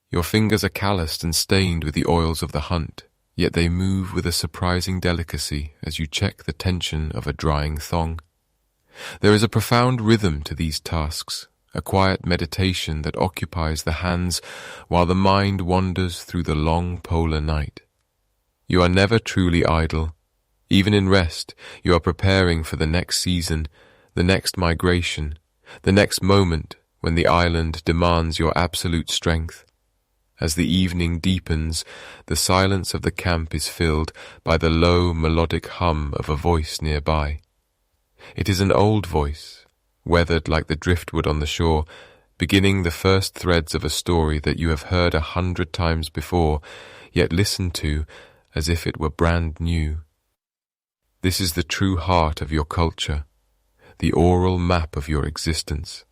Your fingers are calloused and stained with the oils of the hunt, yet they move with a surprising delicacy as you check the tension of a drying thong. There is a profound rhythm to these tasks, a quiet meditation that occupies the hands while the mind wanders through the long polar night. You are never truly idle. Even in rest, you are preparing for the next season, the next migration, the next moment when the island demands your absolute strength. As the evening deepens, the silence of the camp is filled by the low, melodic hum of a voice nearby. It is an old voice, weathered like the driftwood on the shore, beginning the first threads of a story that you have heard 100 times before, yet listened to as if it were brand new. This is the true heart of your culture, the oral map of your existence.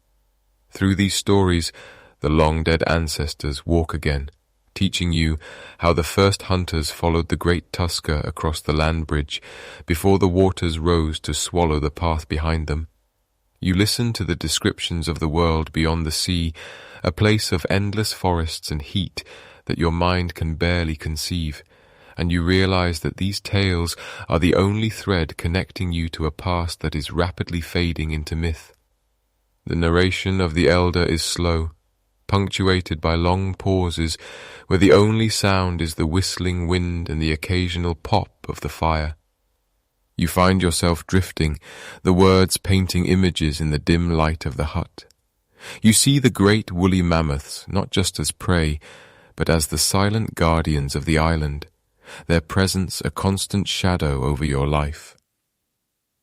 Through these stories, the long-dead ancestors walk again, teaching you how the first hunters followed the great tusker across the land bridge before the waters rose to swallow the path behind them. You listen to the descriptions of the world beyond the sea, a place of endless forests and heat that your mind can barely conceive, and you realize that these tales are the only thread connecting you to a past that is rapidly fading into myth. The narration of the elder is slow, punctuated by long pauses where the only sound is the whistling wind and the occasional pop of the fire. You find yourself drifting, the words painting images in the dim light of the hut. You see the great woolly mammoths not just as prey, but as the silent guardians of the island, their presence a constant shadow over your life.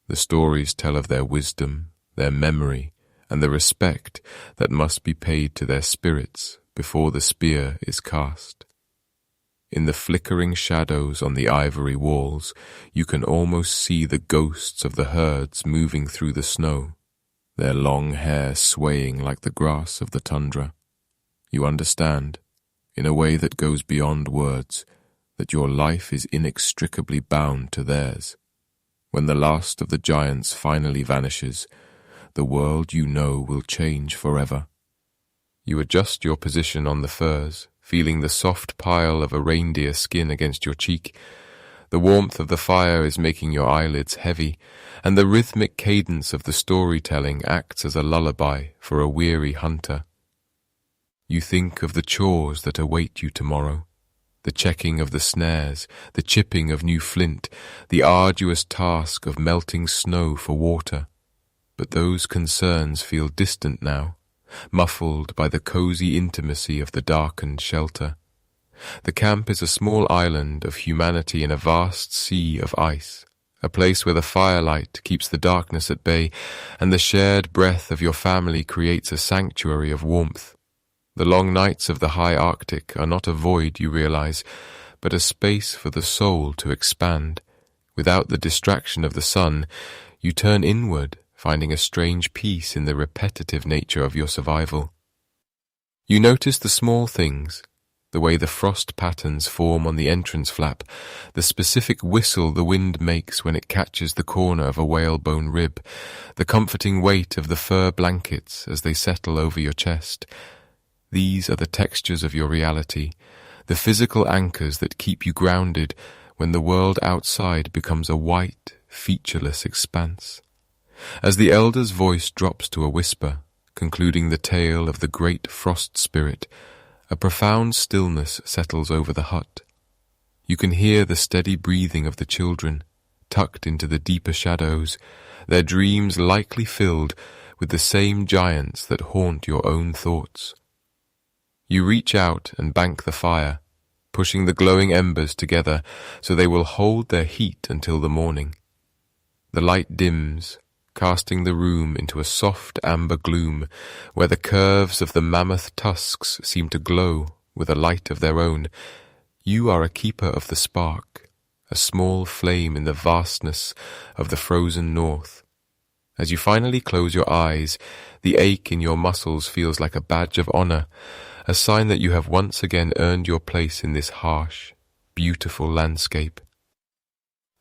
The stories tell of their wisdom, their memory, and the respect that must be paid to their spirits before the spear is cast. In the flickering shadows on the ivory walls, you can almost see the ghosts of the herds moving through the snow, their long hair swaying like the grass of the tundra. You understand, in a way that goes beyond words, that your life is inextricably bound to theirs. When the last of the giants finally vanishes, the world you know will change forever. You adjust your position on the furs, feeling the soft pile of a reindeer skin against your cheek. The warmth of the fire is making your eyelids heavy, and the rhythmic cadence of the storytelling acts as a lullaby for a weary hunter. You think of the chores that await you tomorrow, the checking of the snares, the chipping of new flint, the arduous task of melting snow for water. But those concerns feel distant now, muffled by the cozy intimacy of the darkened shelter. The camp is a small island of humanity in a vast sea of ice, a place where the firelight keeps the darkness at bay, and the shared breath of your family creates a sanctuary of warmth. The long nights of the high Arctic are not a void, you realize, but a space for the soul to expand. Without the distraction of the sun, you turn inward, finding a strange peace in the repetitive nature of your survival. You notice the small things, the way the frost patterns form on the entrance flap, the specific whistle the wind makes when it catches the corner of a whalebone rib, the comforting weight of the fur blankets as they settle over your chest. These are the textures of your reality, the physical anchors that keep you grounded when the world outside becomes a white, featureless expanse. As the elder's voice drops to a whisper, concluding the tale of the great frost spirit, a profound stillness settles over the hut. You can hear the steady breathing of the children, tucked into the deeper shadows, their dreams likely filled with the same giants that haunt your own thoughts. You reach out and bank the fire, pushing the glowing embers together so they will hold their heat until the morning. The light dims, casting the room into a soft amber gloom where the curves of the mammoth tusks seem to glow with a light of their own. You are a keeper of the spark, a small flame in the vastness of the frozen north. As you finally close your eyes, the ache in your muscles feels like a badge of honor, a sign that you have once again earned your place in this harsh, beautiful landscape.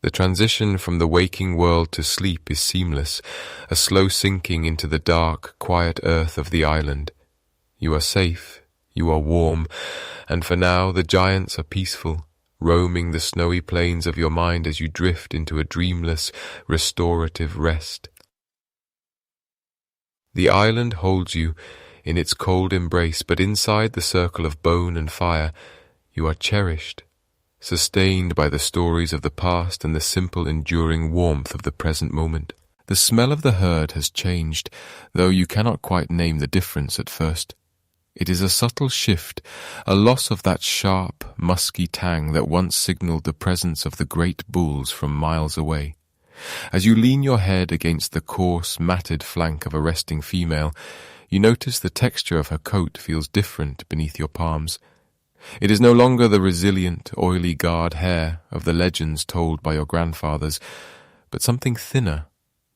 The transition from the waking world to sleep is seamless, a slow sinking into the dark, quiet earth of the island. You are safe, you are warm, and for now the giants are peaceful, roaming the snowy plains of your mind as you drift into a dreamless, restorative rest. The island holds you in its cold embrace, but inside the circle of bone and fire, you are cherished, sustained by the stories of the past and the simple, enduring warmth of the present moment. The smell of the herd has changed, though you cannot quite name the difference at first. It is a subtle shift, a loss of that sharp, musky tang that once signaled the presence of the great bulls from miles away. As you lean your head against the coarse, matted flank of a resting female, you notice the texture of her coat feels different beneath your palms. It is no longer the resilient, oily guard hair of the legends told by your grandfathers, but something thinner,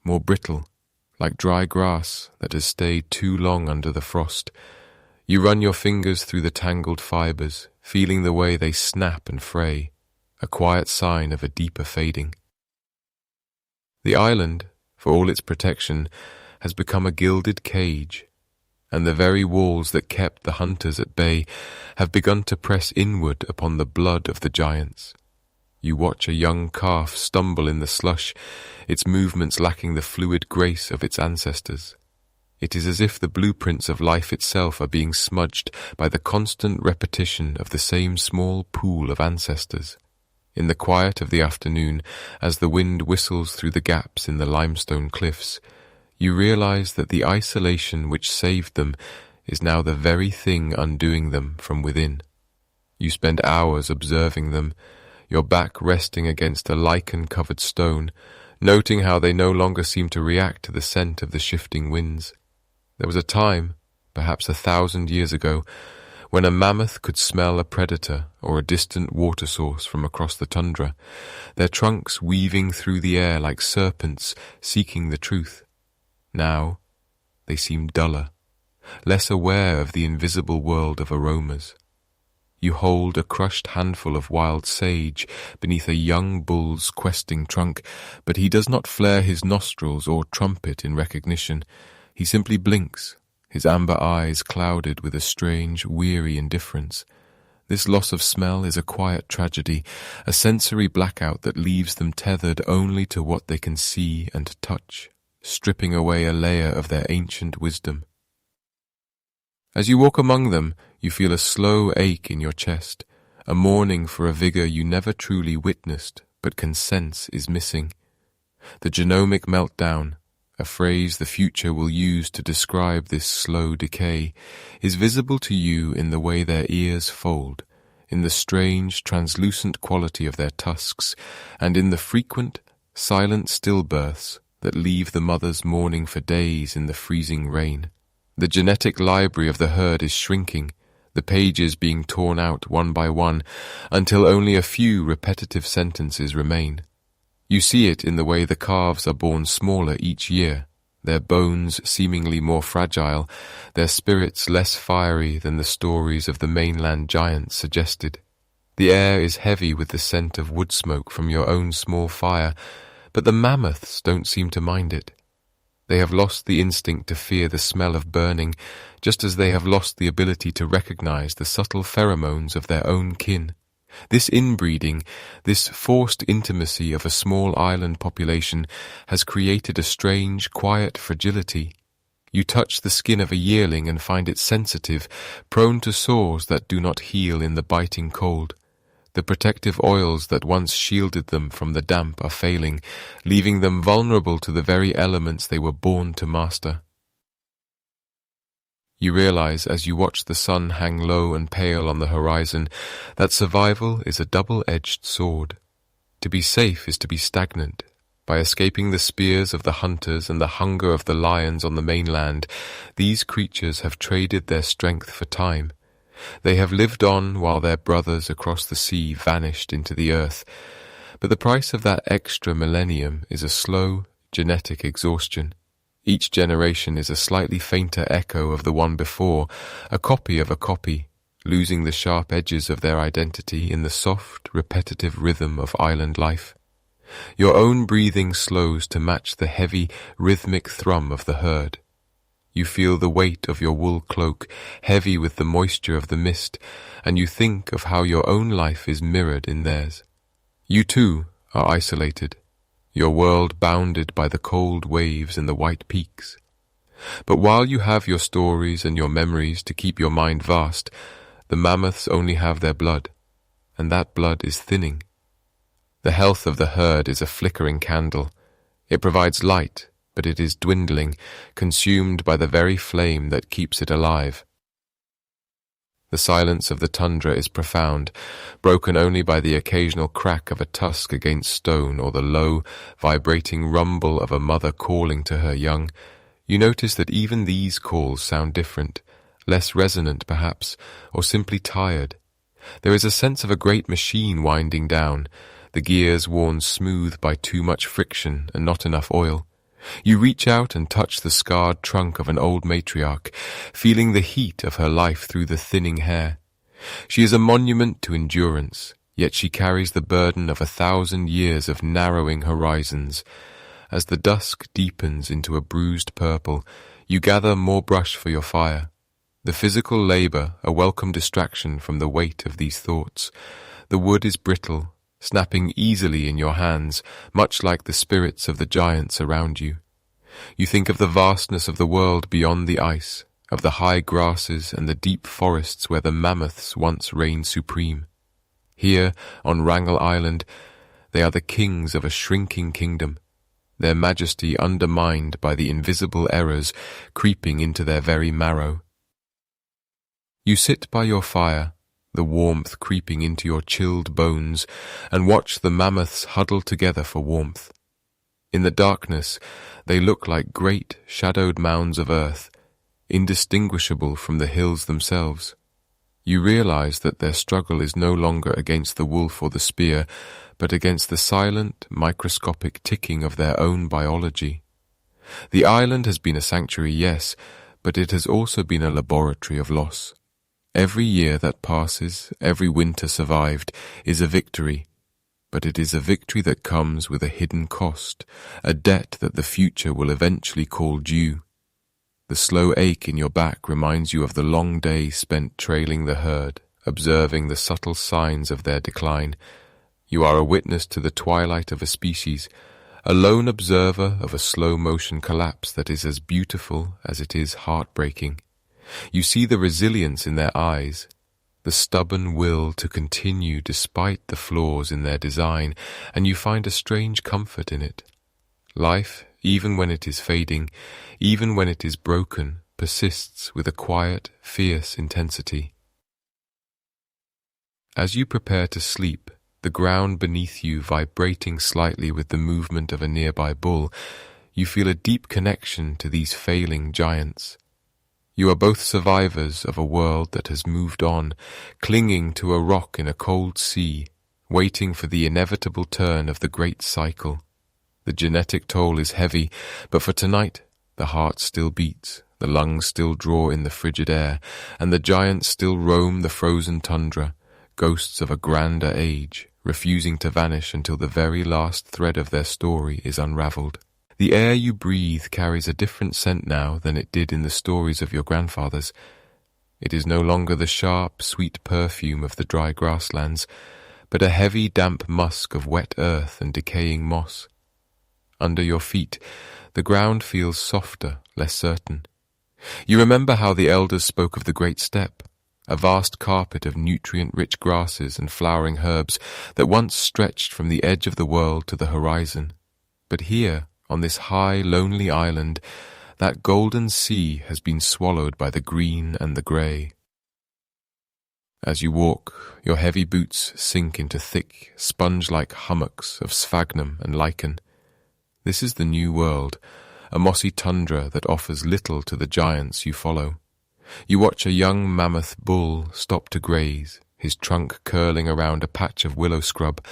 more brittle, like dry grass that has stayed too long under the frost. You run your fingers through the tangled fibers, feeling the way they snap and fray, a quiet sign of a deeper fading. The island, for all its protection, has become a gilded cage, and the very walls that kept the hunters at bay have begun to press inward upon the blood of the giants. You watch a young calf stumble in the slush, its movements lacking the fluid grace of its ancestors. It is as if the blueprints of life itself are being smudged by the constant repetition of the same small pool of ancestors. In the quiet of the afternoon, as the wind whistles through the gaps in the limestone cliffs, you realize that the isolation which saved them is now the very thing undoing them from within. You spend hours observing them, your back resting against a lichen-covered stone, noting how they no longer seem to react to the scent of the shifting winds. There was a time, perhaps 1,000 years ago, when a mammoth could smell a predator or a distant water source from across the tundra, their trunks weaving through the air like serpents seeking the truth. Now, they seem duller, less aware of the invisible world of aromas. You hold a crushed handful of wild sage beneath a young bull's questing trunk, but he does not flare his nostrils or trumpet in recognition. He simply blinks, his amber eyes clouded with a strange, weary indifference. This loss of smell is a quiet tragedy, a sensory blackout that leaves them tethered only to what they can see and touch, stripping away a layer of their ancient wisdom. As you walk among them, you feel a slow ache in your chest, a mourning for a vigor you never truly witnessed but can sense is missing. The genomic meltdown, a phrase the future will use to describe this slow decay, is visible to you in the way their ears fold, in the strange, translucent quality of their tusks, and in the frequent, silent stillbirths that leave the mothers mourning for days in the freezing rain. The genetic library of the herd is shrinking, the pages being torn out one by one, until only a few repetitive sentences remain. You see it in the way the calves are born smaller each year, their bones seemingly more fragile, their spirits less fiery than the stories of the mainland giants suggested. The air is heavy with the scent of wood smoke from your own small fire, but the mammoths don't seem to mind it. They have lost the instinct to fear the smell of burning, just as they have lost the ability to recognize the subtle pheromones of their own kin. This inbreeding, this forced intimacy of a small island population has created a strange, quiet fragility. You touch the skin of a yearling and find it sensitive, prone to sores that do not heal in the biting cold. The protective oils that once shielded them from the damp are failing, leaving them vulnerable to the very elements they were born to master. You realize as you watch the sun hang low and pale on the horizon that survival is a double-edged sword. To be safe is to be stagnant. By escaping the spears of the hunters and the hunger of the lions on the mainland, these creatures have traded their strength for time. They have lived on while their brothers across the sea vanished into the earth, but the price of that extra millennium is a slow, genetic exhaustion. Each generation is a slightly fainter echo of the one before, a copy of a copy, losing the sharp edges of their identity in the soft, repetitive rhythm of island life. Your own breathing slows to match the heavy, rhythmic thrum of the herd. You feel the weight of your wool cloak, heavy with the moisture of the mist, and you think of how your own life is mirrored in theirs. You too are isolated, your world bounded by the cold waves and the white peaks. But while you have your stories and your memories to keep your mind vast, the mammoths only have their blood, and that blood is thinning. The health of the herd is a flickering candle. It provides light, but it is dwindling, consumed by the very flame that keeps it alive. The silence of the tundra is profound, broken only by the occasional crack of a tusk against stone or the low, vibrating rumble of a mother calling to her young. You notice that even these calls sound different, less resonant perhaps, or simply tired. There is a sense of a great machine winding down, the gears worn smooth by too much friction and not enough oil. You reach out and touch the scarred trunk of an old matriarch, feeling the heat of her life through the thinning hair. She is a monument to endurance, yet she carries the burden of 1,000 years of narrowing horizons. As the dusk deepens into a bruised purple, you gather more brush for your fire. The physical labor, a welcome distraction from the weight of these thoughts. The wood is brittle, snapping easily in your hands, much like the spirits of the giants around you. You think of the vastness of the world beyond the ice, of the high grasses and the deep forests where the mammoths once reigned supreme. Here, on Wrangel Island, they are the kings of a shrinking kingdom, their majesty undermined by the invisible errors creeping into their very marrow. You sit by your fire, the warmth creeping into your chilled bones, and watch the mammoths huddle together for warmth. In the darkness, they look like great, shadowed mounds of earth, indistinguishable from the hills themselves. You realize that their struggle is no longer against the wolf or the spear, but against the silent, microscopic ticking of their own biology. The island has been a sanctuary, yes, but it has also been a laboratory of loss. Every year that passes, every winter survived, is a victory, but it is a victory that comes with a hidden cost, a debt that the future will eventually call due. The slow ache in your back reminds you of the long day spent trailing the herd, observing the subtle signs of their decline. You are a witness to the twilight of a species, a lone observer of a slow-motion collapse that is as beautiful as it is heartbreaking. You see the resilience in their eyes, the stubborn will to continue despite the flaws in their design, and you find a strange comfort in it. Life, even when it is fading, even when it is broken, persists with a quiet, fierce intensity. As you prepare to sleep, the ground beneath you vibrating slightly with the movement of a nearby bull, you feel a deep connection to these failing giants. You are both survivors of a world that has moved on, clinging to a rock in a cold sea, waiting for the inevitable turn of the great cycle. The genetic toll is heavy, but for tonight, the heart still beats, the lungs still draw in the frigid air, and the giants still roam the frozen tundra, ghosts of a grander age, refusing to vanish until the very last thread of their story is unraveled. The air you breathe carries a different scent now than it did in the stories of your grandfathers. It is no longer the sharp, sweet perfume of the dry grasslands, but a heavy, damp musk of wet earth and decaying moss. Under your feet, the ground feels softer, less certain. You remember how the elders spoke of the great steppe, a vast carpet of nutrient-rich grasses and flowering herbs that once stretched from the edge of the world to the horizon. But here, on this high, lonely island, that golden sea has been swallowed by the green and the grey. As you walk, your heavy boots sink into thick, sponge-like hummocks of sphagnum and lichen. This is the new world, a mossy tundra that offers little to the giants you follow. You watch a young mammoth bull stop to graze, his trunk curling around a patch of willow scrub,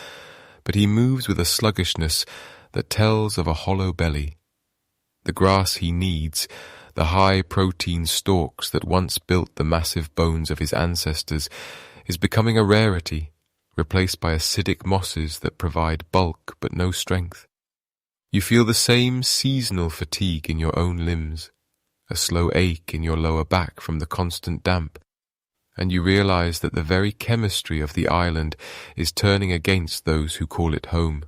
but he moves with a sluggishness that tells of a hollow belly. The grass he needs, the high-protein stalks that once built the massive bones of his ancestors, is becoming a rarity, replaced by acidic mosses that provide bulk but no strength. You feel the same seasonal fatigue in your own limbs, a slow ache in your lower back from the constant damp, and you realize that the very chemistry of the island is turning against those who call it home.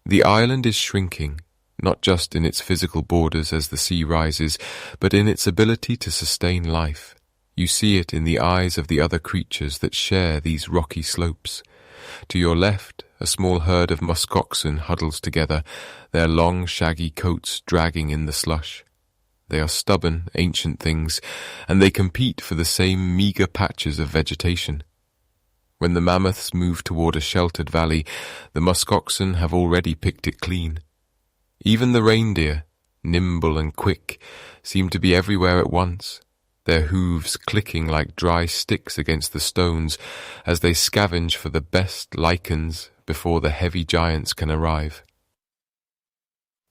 The island is shrinking, not just in its physical borders as the sea rises, but in its ability to sustain life. You see it in the eyes of the other creatures that share these rocky slopes. To your left, a small herd of muskoxen huddles together, their long, shaggy coats dragging in the slush. They are stubborn, ancient things, and they compete for the same meagre patches of vegetation. When the mammoths move toward a sheltered valley, the muskoxen have already picked it clean. Even the reindeer, nimble and quick, seem to be everywhere at once, their hooves clicking like dry sticks against the stones as they scavenge for the best lichens before the heavy giants can arrive.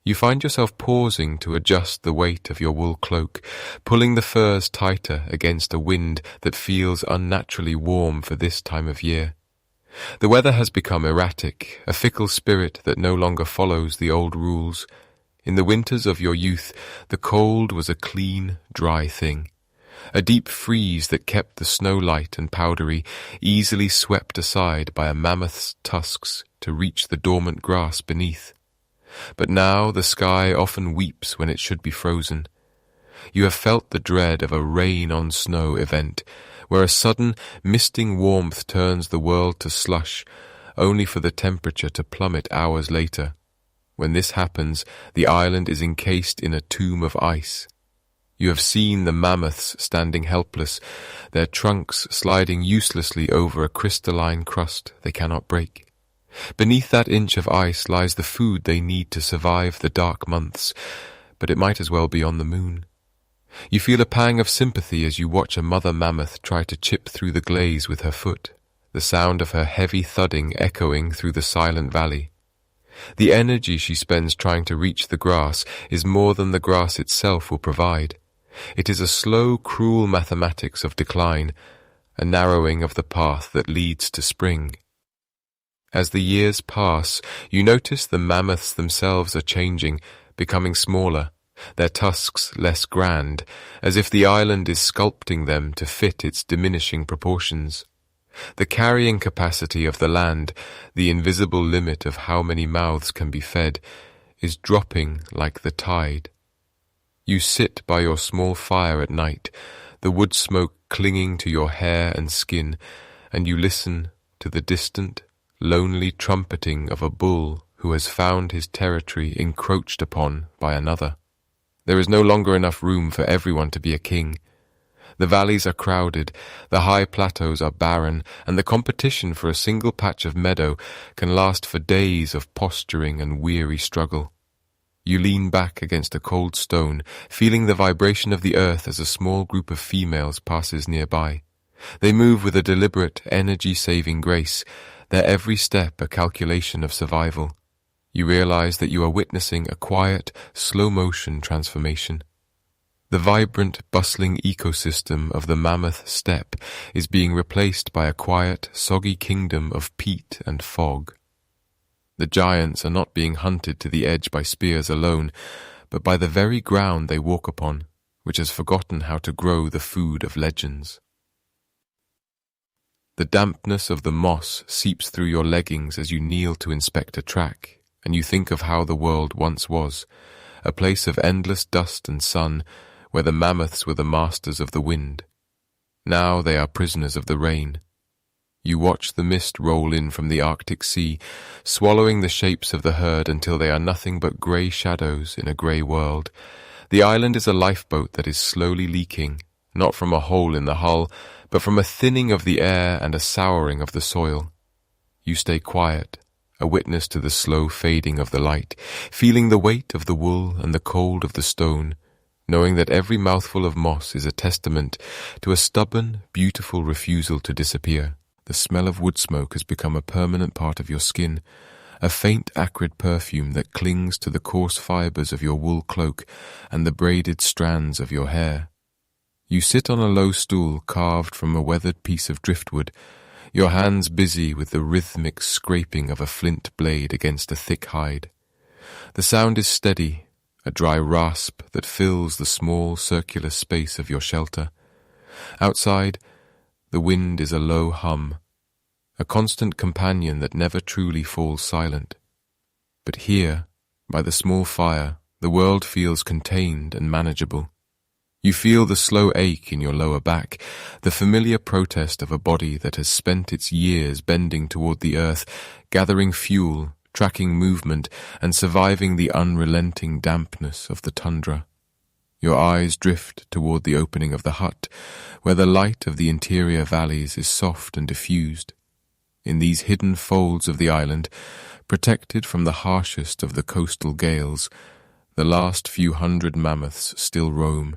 You find yourself pausing to adjust the weight of your wool cloak, pulling the furs tighter against a wind that feels unnaturally warm for this time of year. The weather has become erratic, a fickle spirit that no longer follows the old rules. In the winters of your youth, the cold was a clean, dry thing. A deep freeze that kept the snow light and powdery, easily swept aside by a mammoth's tusks to reach the dormant grass beneath. But now the sky often weeps when it should be frozen. You have felt the dread of a rain-on-snow event, where a sudden, misting warmth turns the world to slush, only for the temperature to plummet hours later. When this happens, the island is encased in a tomb of ice. You have seen the mammoths standing helpless, their trunks sliding uselessly over a crystalline crust they cannot break. Beneath that inch of ice lies the food they need to survive the dark months, but it might as well be on the moon. You feel a pang of sympathy as you watch a mother mammoth try to chip through the glaze with her foot, the sound of her heavy thudding echoing through the silent valley. The energy she spends trying to reach the grass is more than the grass itself will provide. It is a slow, cruel mathematics of decline, a narrowing of the path that leads to spring. As the years pass, you notice the mammoths themselves are changing, becoming smaller, their tusks less grand, as if the island is sculpting them to fit its diminishing proportions. The carrying capacity of the land, the invisible limit of how many mouths can be fed, is dropping like the tide. You sit by your small fire at night, the wood smoke clinging to your hair and skin, and you listen to the distant, lonely trumpeting of a bull who has found his territory encroached upon by another. There is no longer enough room for everyone to be a king. The valleys are crowded, the high plateaus are barren, and the competition for a single patch of meadow can last for days of posturing and weary struggle. You lean back against a cold stone, feeling the vibration of the earth as a small group of females passes nearby. They move with a deliberate, energy-saving grace, their every step a calculation of survival. You realize that you are witnessing a quiet, slow-motion transformation. The vibrant, bustling ecosystem of the mammoth steppe is being replaced by a quiet, soggy kingdom of peat and fog. The giants are not being hunted to the edge by spears alone, but by the very ground they walk upon, which has forgotten how to grow the food of legends. The dampness of the moss seeps through your leggings as you kneel to inspect a track, and you think of how the world once was, a place of endless dust and sun, where the mammoths were the masters of the wind. Now they are prisoners of the rain. You watch the mist roll in from the Arctic Sea, swallowing the shapes of the herd until they are nothing but grey shadows in a grey world. The island is a lifeboat that is slowly leaking, not from a hole in the hull, but from a thinning of the air and a souring of the soil. You stay quiet, a witness to the slow fading of the light, feeling the weight of the wool and the cold of the stone, knowing that every mouthful of moss is a testament to a stubborn, beautiful refusal to disappear. The smell of wood smoke has become a permanent part of your skin, a faint acrid perfume that clings to the coarse fibers of your wool cloak and the braided strands of your hair. You sit on a low stool carved from a weathered piece of driftwood, your hands busy with the rhythmic scraping of a flint blade against a thick hide. The sound is steady, a dry rasp that fills the small circular space of your shelter. Outside, the wind is a low hum, a constant companion that never truly falls silent. But here, by the small fire, the world feels contained and manageable. You feel the slow ache in your lower back, the familiar protest of a body that has spent its years bending toward the earth, gathering fuel, tracking movement, and surviving the unrelenting dampness of the tundra. Your eyes drift toward the opening of the hut, where the light of the interior valleys is soft and diffused. In these hidden folds of the island, protected from the harshest of the coastal gales, the last few hundred mammoths still roam.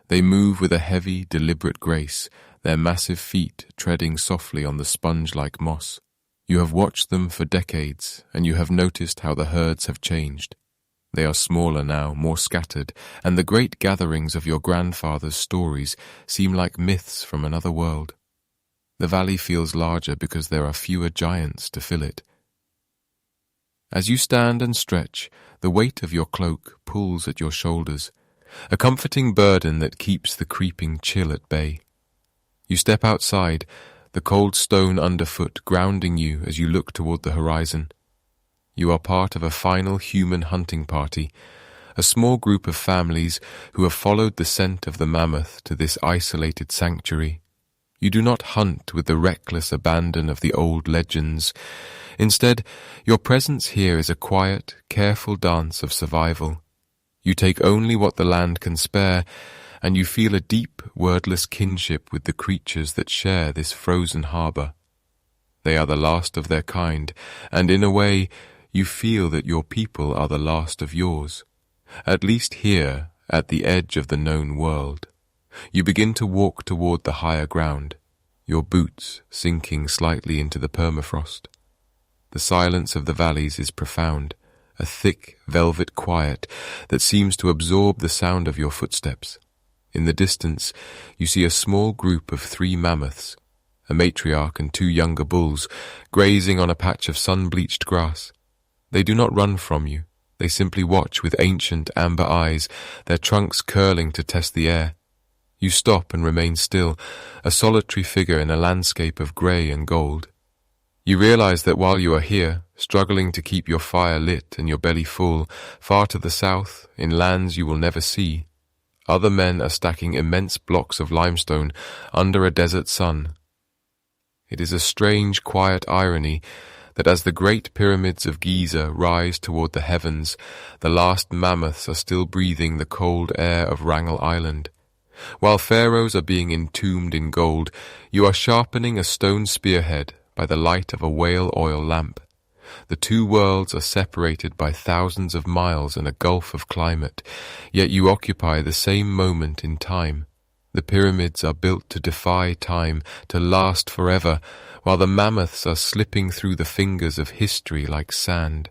They move with a heavy, deliberate grace, their massive feet treading softly on the sponge-like moss. You have watched them for decades, and you have noticed how the herds have changed. They are smaller now, more scattered, and the great gatherings of your grandfather's stories seem like myths from another world. The valley feels larger because there are fewer giants to fill it. As you stand and stretch, the weight of your cloak pulls at your shoulders, a comforting burden that keeps the creeping chill at bay. You step outside, the cold stone underfoot grounding you as you look toward the horizon. You are part of a final human hunting party, a small group of families who have followed the scent of the mammoth to this isolated sanctuary. You do not hunt with the reckless abandon of the old legends. Instead, your presence here is a quiet, careful dance of survival. You take only what the land can spare, and you feel a deep, wordless kinship with the creatures that share this frozen harbor. They are the last of their kind, and in a way, you feel that your people are the last of yours, at least here, at the edge of the known world. You begin to walk toward the higher ground, your boots sinking slightly into the permafrost. The silence of the valleys is profound, a thick, velvet quiet that seems to absorb the sound of your footsteps. In the distance, you see a small group of 3 mammoths, a matriarch and 2 younger bulls, grazing on a patch of sun-bleached grass. They do not run from you. They simply watch with ancient amber eyes, their trunks curling to test the air. You stop and remain still, a solitary figure in a landscape of grey and gold. You realize that while you are here, struggling to keep your fire lit and your belly full, far to the south, in lands you will never see, other men are stacking immense blocks of limestone under a desert sun. It is a strange, quiet irony that as the great pyramids of Giza rise toward the heavens, the last mammoths are still breathing the cold air of Wrangel Island. While pharaohs are being entombed in gold, you are sharpening a stone spearhead by the light of a whale oil lamp. The 2 worlds are separated by thousands of miles and a gulf of climate, yet you occupy the same moment in time. The pyramids are built to defy time, to last forever, while the mammoths are slipping through the fingers of history like sand.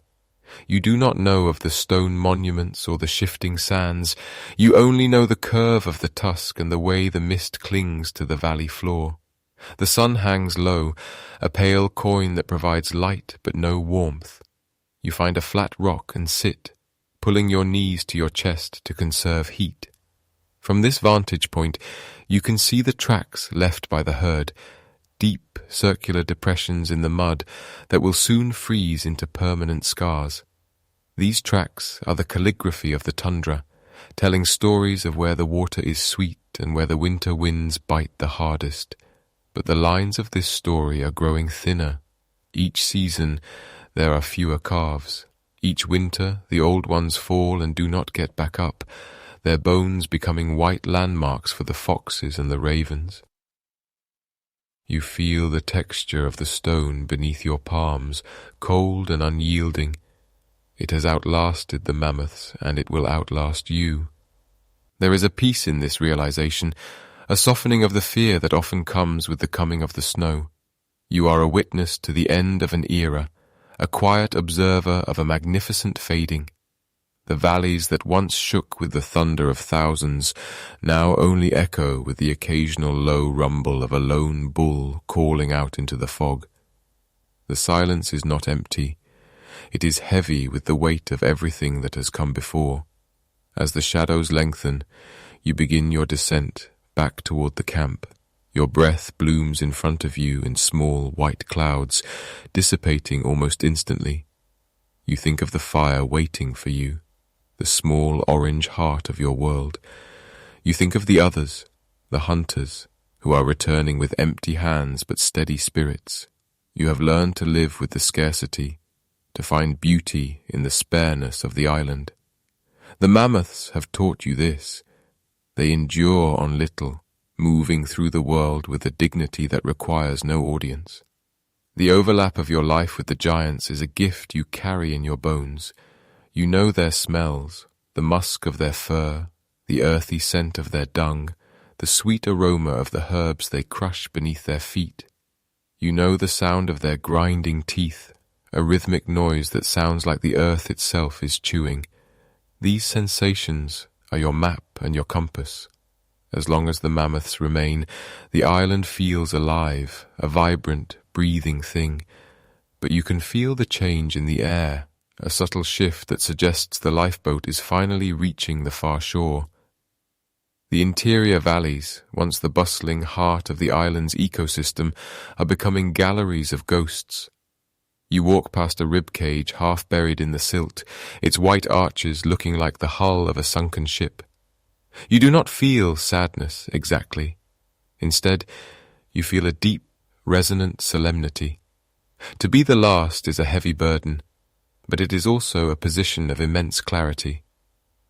You do not know of the stone monuments or the shifting sands. You only know the curve of the tusk and the way the mist clings to the valley floor. The sun hangs low, a pale coin that provides light but no warmth. You find a flat rock and sit, pulling your knees to your chest to conserve heat. From this vantage point, you can see the tracks left by the herd, deep circular depressions in the mud that will soon freeze into permanent scars. These tracks are the calligraphy of the tundra, telling stories of where the water is sweet and where the winter winds bite the hardest. But the lines of this story are growing thinner. Each season, there are fewer calves. Each winter, the old ones fall and do not get back up, their bones becoming white landmarks for the foxes and the ravens. You feel the texture of the stone beneath your palms, cold and unyielding. It has outlasted the mammoths, and it will outlast you. There is a peace in this realization, a softening of the fear that often comes with the coming of the snow. You are a witness to the end of an era, a quiet observer of a magnificent fading. The valleys that once shook with the thunder of thousands now only echo with the occasional low rumble of a lone bull calling out into the fog. The silence is not empty. It is heavy with the weight of everything that has come before. As the shadows lengthen, you begin your descent back toward the camp. Your breath blooms in front of you in small white clouds, dissipating almost instantly. You think of the fire waiting for you, the small orange heart of your world. You think of the others, the hunters, who are returning with empty hands but steady spirits. You have learned to live with the scarcity, to find beauty in the spareness of the island. The mammoths have taught you this. They endure on little, moving through the world with a dignity that requires no audience. The overlap of your life with the giants is a gift you carry in your bones. You know their smells, the musk of their fur, the earthy scent of their dung, the sweet aroma of the herbs they crush beneath their feet. You know the sound of their grinding teeth, a rhythmic noise that sounds like the earth itself is chewing. These sensations are your map and your compass. As long as the mammoths remain, the island feels alive, a vibrant, breathing thing. But you can feel the change in the air, a subtle shift that suggests the lifeboat is finally reaching the far shore. The interior valleys, once the bustling heart of the island's ecosystem, are becoming galleries of ghosts. You walk past a rib cage half buried in the silt, its white arches looking like the hull of a sunken ship. You do not feel sadness exactly. Instead, you feel a deep, resonant solemnity. To be the last is a heavy burden, but it is also a position of immense clarity.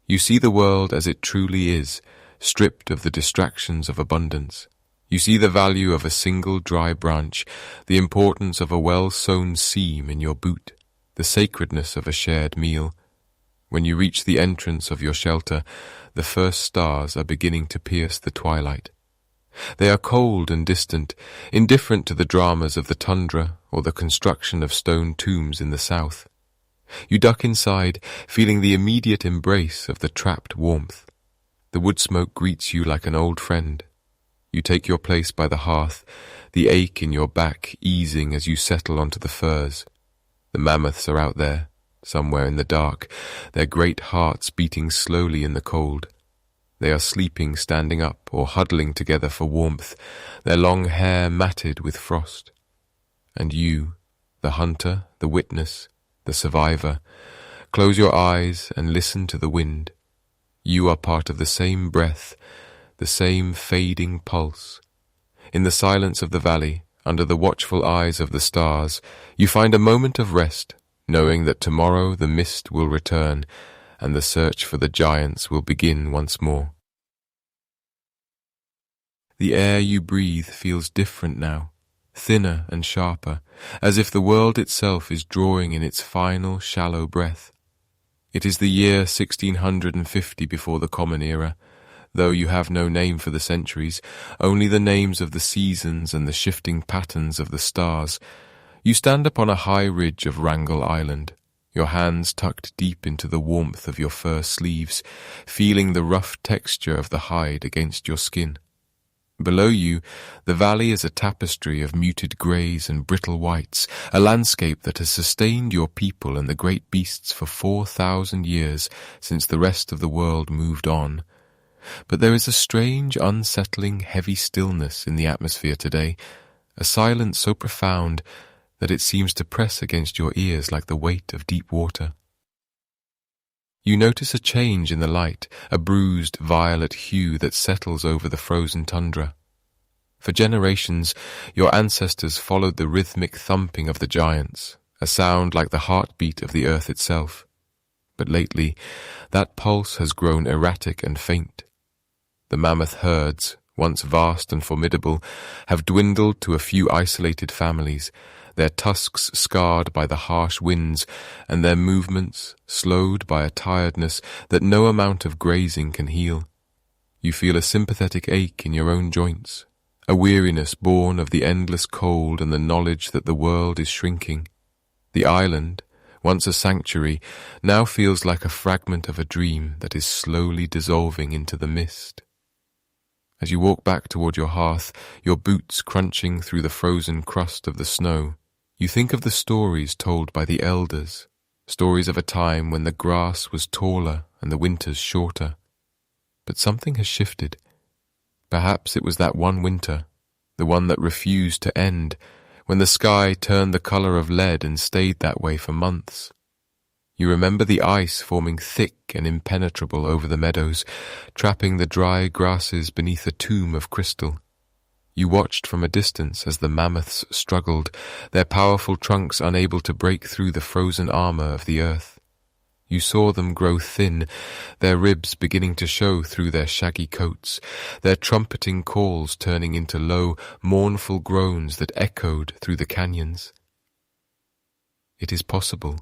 You see the world as it truly is, stripped of the distractions of abundance. You see the value of a single dry branch, the importance of a well-sewn seam in your boot, the sacredness of a shared meal. When you reach the entrance of your shelter, the first stars are beginning to pierce the twilight. They are cold and distant, indifferent to the dramas of the tundra or the construction of stone tombs in the south. You duck inside, feeling the immediate embrace of the trapped warmth. The wood smoke greets you like an old friend. You take your place by the hearth, the ache in your back easing as you settle onto the furs. The mammoths are out there, somewhere in the dark, their great hearts beating slowly in the cold. They are sleeping standing up or huddling together for warmth, their long hair matted with frost. And you, the hunter, the witness, the survivor, close your eyes and listen to the wind. You are part of the same breath, the same fading pulse. In the silence of the valley, under the watchful eyes of the stars, you find a moment of rest, knowing that tomorrow the mist will return and the search for the giants will begin once more. The air you breathe feels different now, thinner and sharper, as if the world itself is drawing in its final shallow breath. It is the year 1650 before the Common Era, though you have no name for the centuries, only the names of the seasons and the shifting patterns of the stars. You stand upon a high ridge of Wrangel Island, your hands tucked deep into the warmth of your fur sleeves, feeling the rough texture of the hide against your skin. Below you, the valley is a tapestry of muted greys and brittle whites, a landscape that has sustained your people and the great beasts for 4,000 years since the rest of the world moved on. But there is a strange, unsettling, heavy stillness in the atmosphere today, a silence so profound that it seems to press against your ears like the weight of deep water. You notice a change in the light, a bruised, violet hue that settles over the frozen tundra. For generations, your ancestors followed the rhythmic thumping of the giants, a sound like the heartbeat of the earth itself. But lately, that pulse has grown erratic and faint. The mammoth herds, once vast and formidable, have dwindled to a few isolated families, their tusks scarred by the harsh winds, and their movements slowed by a tiredness that no amount of grazing can heal. You feel a sympathetic ache in your own joints, a weariness born of the endless cold and the knowledge that the world is shrinking. The island, once a sanctuary, now feels like a fragment of a dream that is slowly dissolving into the mist. As you walk back toward your hearth, your boots crunching through the frozen crust of the snow, you think of the stories told by the elders, stories of a time when the grass was taller and the winters shorter. But something has shifted. Perhaps it was that one winter, the one that refused to end, when the sky turned the color of lead and stayed that way for months. You remember the ice forming thick and impenetrable over the meadows, trapping the dry grasses beneath a tomb of crystal. You watched from a distance as the mammoths struggled, their powerful trunks unable to break through the frozen armor of the earth. You saw them grow thin, their ribs beginning to show through their shaggy coats, their trumpeting calls turning into low, mournful groans that echoed through the canyons. It is possible,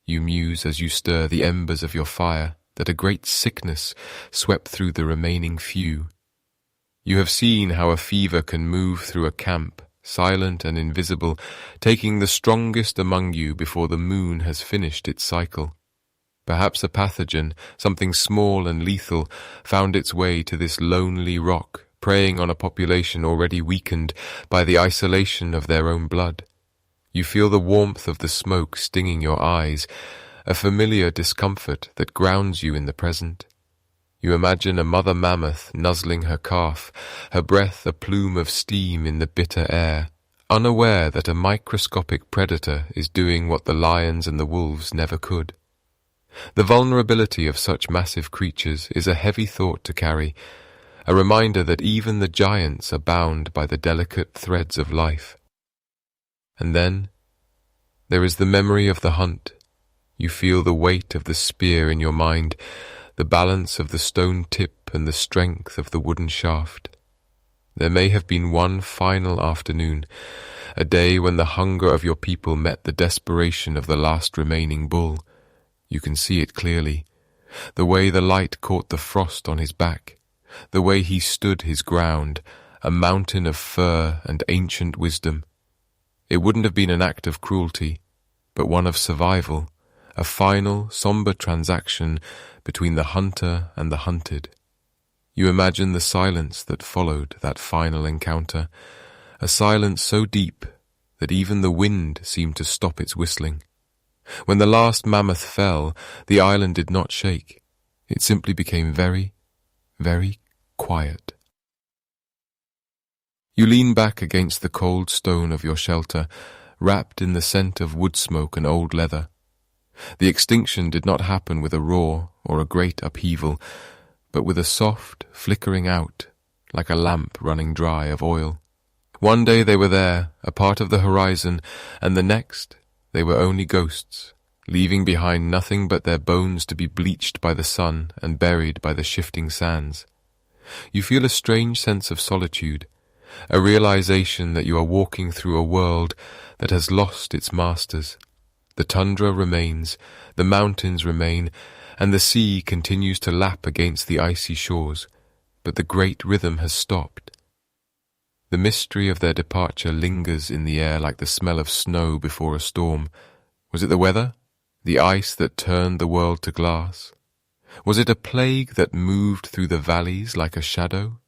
you muse as you stir the embers of your fire, that a great sickness swept through the remaining few. You have seen how a fever can move through a camp, silent and invisible, taking the strongest among you before the moon has finished its cycle. Perhaps a pathogen, something small and lethal, found its way to this lonely rock, preying on a population already weakened by the isolation of their own blood. You feel the warmth of the smoke stinging your eyes, a familiar discomfort that grounds you in the present. You imagine a mother mammoth nuzzling her calf, her breath a plume of steam in the bitter air, unaware that a microscopic predator is doing what the lions and the wolves never could. The vulnerability of such massive creatures is a heavy thought to carry, a reminder that even the giants are bound by the delicate threads of life. And then, there is the memory of the hunt. You feel the weight of the spear in your mind, the balance of the stone tip and the strength of the wooden shaft. There may have been one final afternoon, a day when the hunger of your people met the desperation of the last remaining bull. You can see it clearly, the way the light caught the frost on his back, the way he stood his ground, a mountain of fur and ancient wisdom. It wouldn't have been an act of cruelty, but one of survival, a final, somber transaction between the hunter and the hunted. You imagine the silence that followed that final encounter, a silence so deep that even the wind seemed to stop its whistling. When the last mammoth fell, the island did not shake. It simply became very, very quiet. You lean back against the cold stone of your shelter, wrapped in the scent of wood smoke and old leather. The extinction did not happen with a roar or a great upheaval, but with a soft flickering out, like a lamp running dry of oil. One day they were there, a part of the horizon, and the next they were only ghosts, leaving behind nothing but their bones to be bleached by the sun and buried by the shifting sands. You feel a strange sense of solitude, a realization that you are walking through a world that has lost its masters. The tundra remains, the mountains remain, and the sea continues to lap against the icy shores, but the great rhythm has stopped. The mystery of their departure lingers in the air like the smell of snow before a storm. Was it the weather? The ice that turned the world to glass? Was it a plague that moved through the valleys like a shadow?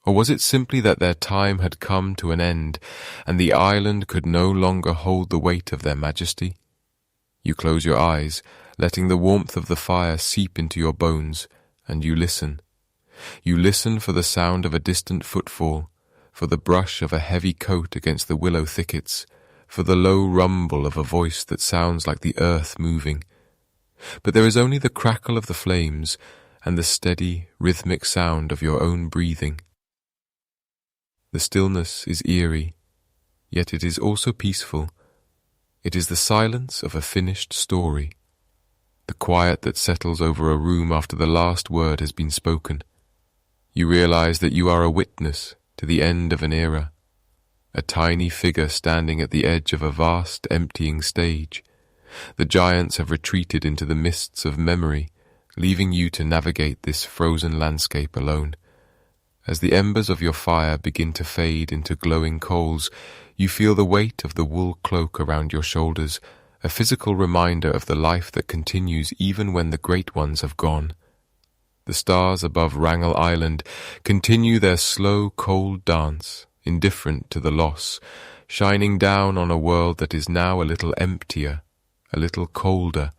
Or was it simply that their time had come to an end, and the island could no longer hold the weight of their majesty? You close your eyes, letting the warmth of the fire seep into your bones, and you listen. You listen for the sound of a distant footfall, for the brush of a heavy coat against the willow thickets, for the low rumble of a voice that sounds like the earth moving. But there is only the crackle of the flames and the steady, rhythmic sound of your own breathing. The stillness is eerie, yet it is also peaceful. It is the silence of a finished story, the quiet that settles over a room after the last word has been spoken. You realize that you are a witness to the end of an era, a tiny figure standing at the edge of a vast, emptying stage. The giants have retreated into the mists of memory, leaving you to navigate this frozen landscape alone. As the embers of your fire begin to fade into glowing coals, you feel the weight of the wool cloak around your shoulders, a physical reminder of the life that continues even when the great ones have gone. The stars above Wrangel Island continue their slow, cold dance, indifferent to the loss, shining down on a world that is now a little emptier, a little colder,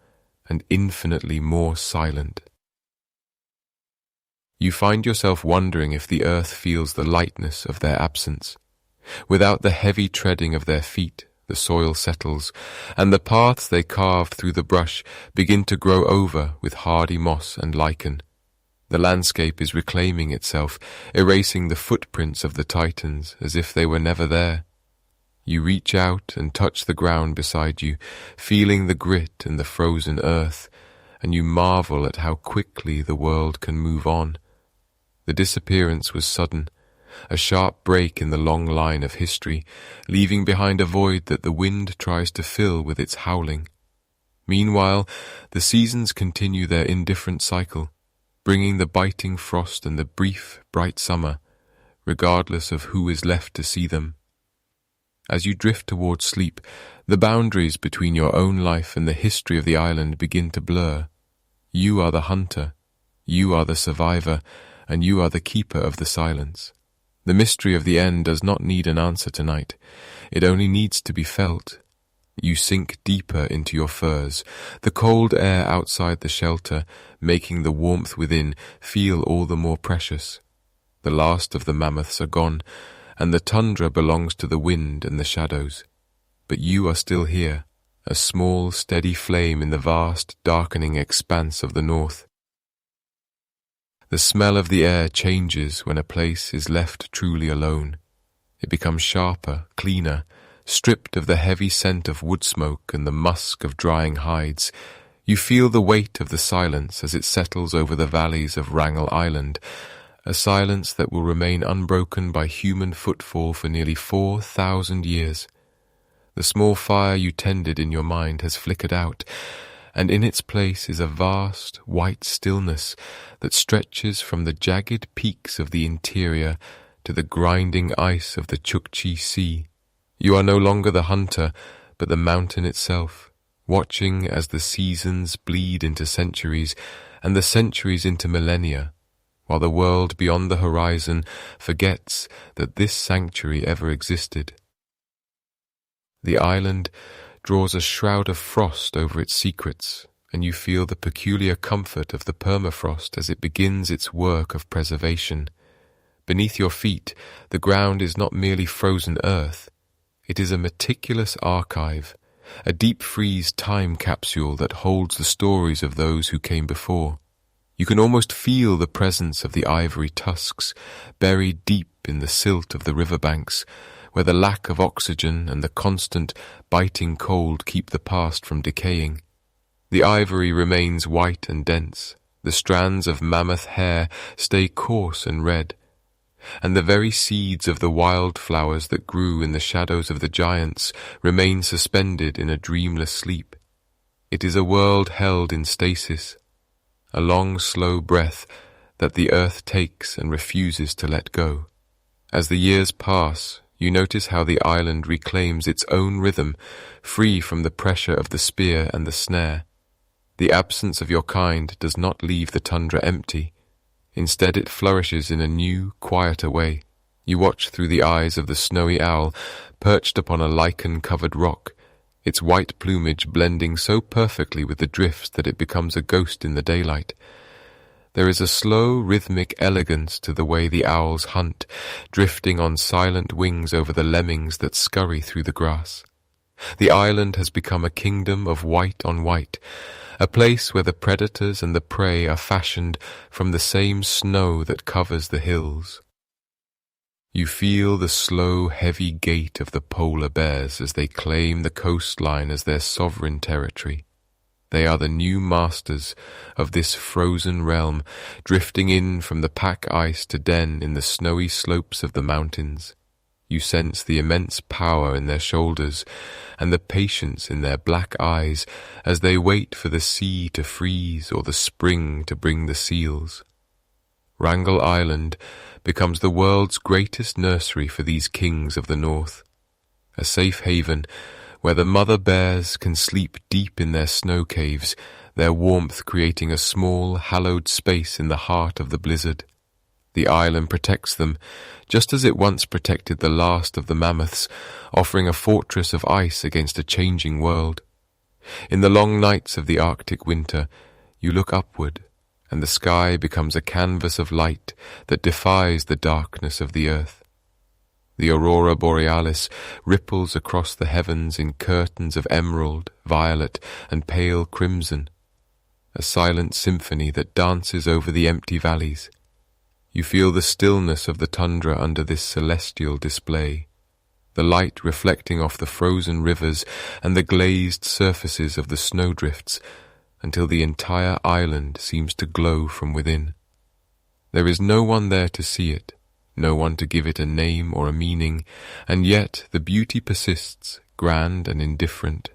and infinitely more silent. You find yourself wondering if the earth feels the lightness of their absence. Without the heavy treading of their feet, the soil settles, and the paths they carved through the brush begin to grow over with hardy moss and lichen. The landscape is reclaiming itself, erasing the footprints of the Titans as if they were never there. You reach out and touch the ground beside you, feeling the grit and the frozen earth, and you marvel at how quickly the world can move on. The disappearance was sudden, a sharp break in the long line of history, leaving behind a void that the wind tries to fill with its howling. Meanwhile, the seasons continue their indifferent cycle, bringing the biting frost and the brief, bright summer, regardless of who is left to see them. As you drift towards sleep, the boundaries between your own life and the history of the island begin to blur. You are the hunter, you are the survivor, and you are the keeper of the silence. The mystery of the end does not need an answer tonight. It only needs to be felt. You sink deeper into your furs, the cold air outside the shelter making the warmth within feel all the more precious. The last of the mammoths are gone, and the tundra belongs to the wind and the shadows. But you are still here, a small, steady flame in the vast, darkening expanse of the north. The smell of the air changes when a place is left truly alone. It becomes sharper, cleaner, stripped of the heavy scent of wood smoke and the musk of drying hides. You feel the weight of the silence as it settles over the valleys of Wrangel Island, a silence that will remain unbroken by human footfall for nearly 4,000 years. The small fire you tended in your mind has flickered out, and in its place is a vast, white stillness that stretches from the jagged peaks of the interior to the grinding ice of the Chukchi Sea. You are no longer the hunter, but the mountain itself, watching as the seasons bleed into centuries and the centuries into millennia, while the world beyond the horizon forgets that this sanctuary ever existed. The island draws a shroud of frost over its secrets, and you feel the peculiar comfort of the permafrost as it begins its work of preservation. Beneath your feet, the ground is not merely frozen earth. It is a meticulous archive, a deep-freeze time capsule that holds the stories of those who came before. You can almost feel the presence of the ivory tusks, buried deep in the silt of the riverbanks, where the lack of oxygen and the constant, biting cold keep the past from decaying. The ivory remains white and dense, the strands of mammoth hair stay coarse and red, and the very seeds of the wildflowers that grew in the shadows of the giants remain suspended in a dreamless sleep. It is a world held in stasis, a long, slow breath that the earth takes and refuses to let go. As the years pass, you notice how the island reclaims its own rhythm, free from the pressure of the spear and the snare. The absence of your kind does not leave the tundra empty. Instead, it flourishes in a new, quieter way. You watch through the eyes of the snowy owl, perched upon a lichen-covered rock, its white plumage blending so perfectly with the drifts that it becomes a ghost in the daylight. There is a slow, rhythmic elegance to the way the owls hunt, drifting on silent wings over the lemmings that scurry through the grass. The island has become a kingdom of white on white, a place where the predators and the prey are fashioned from the same snow that covers the hills. You feel the slow, heavy gait of the polar bears as they claim the coastline as their sovereign territory. They are the new masters of this frozen realm, drifting in from the pack ice to den in the snowy slopes of the mountains. You sense the immense power in their shoulders and the patience in their black eyes as they wait for the sea to freeze or the spring to bring the seals. Wrangel Island becomes the world's greatest nursery for these kings of the north, a safe haven where the mother bears can sleep deep in their snow caves, their warmth creating a small, hallowed space in the heart of the blizzard. The island protects them, just as it once protected the last of the mammoths, offering a fortress of ice against a changing world. In the long nights of the Arctic winter, you look upward, and the sky becomes a canvas of light that defies the darkness of the earth. The aurora borealis ripples across the heavens in curtains of emerald, violet, and pale crimson, a silent symphony that dances over the empty valleys. You feel the stillness of the tundra under this celestial display, the light reflecting off the frozen rivers and the glazed surfaces of the snowdrifts, until the entire island seems to glow from within. There is no one there to see it, no one to give it a name or a meaning, and yet the beauty persists, grand and indifferent.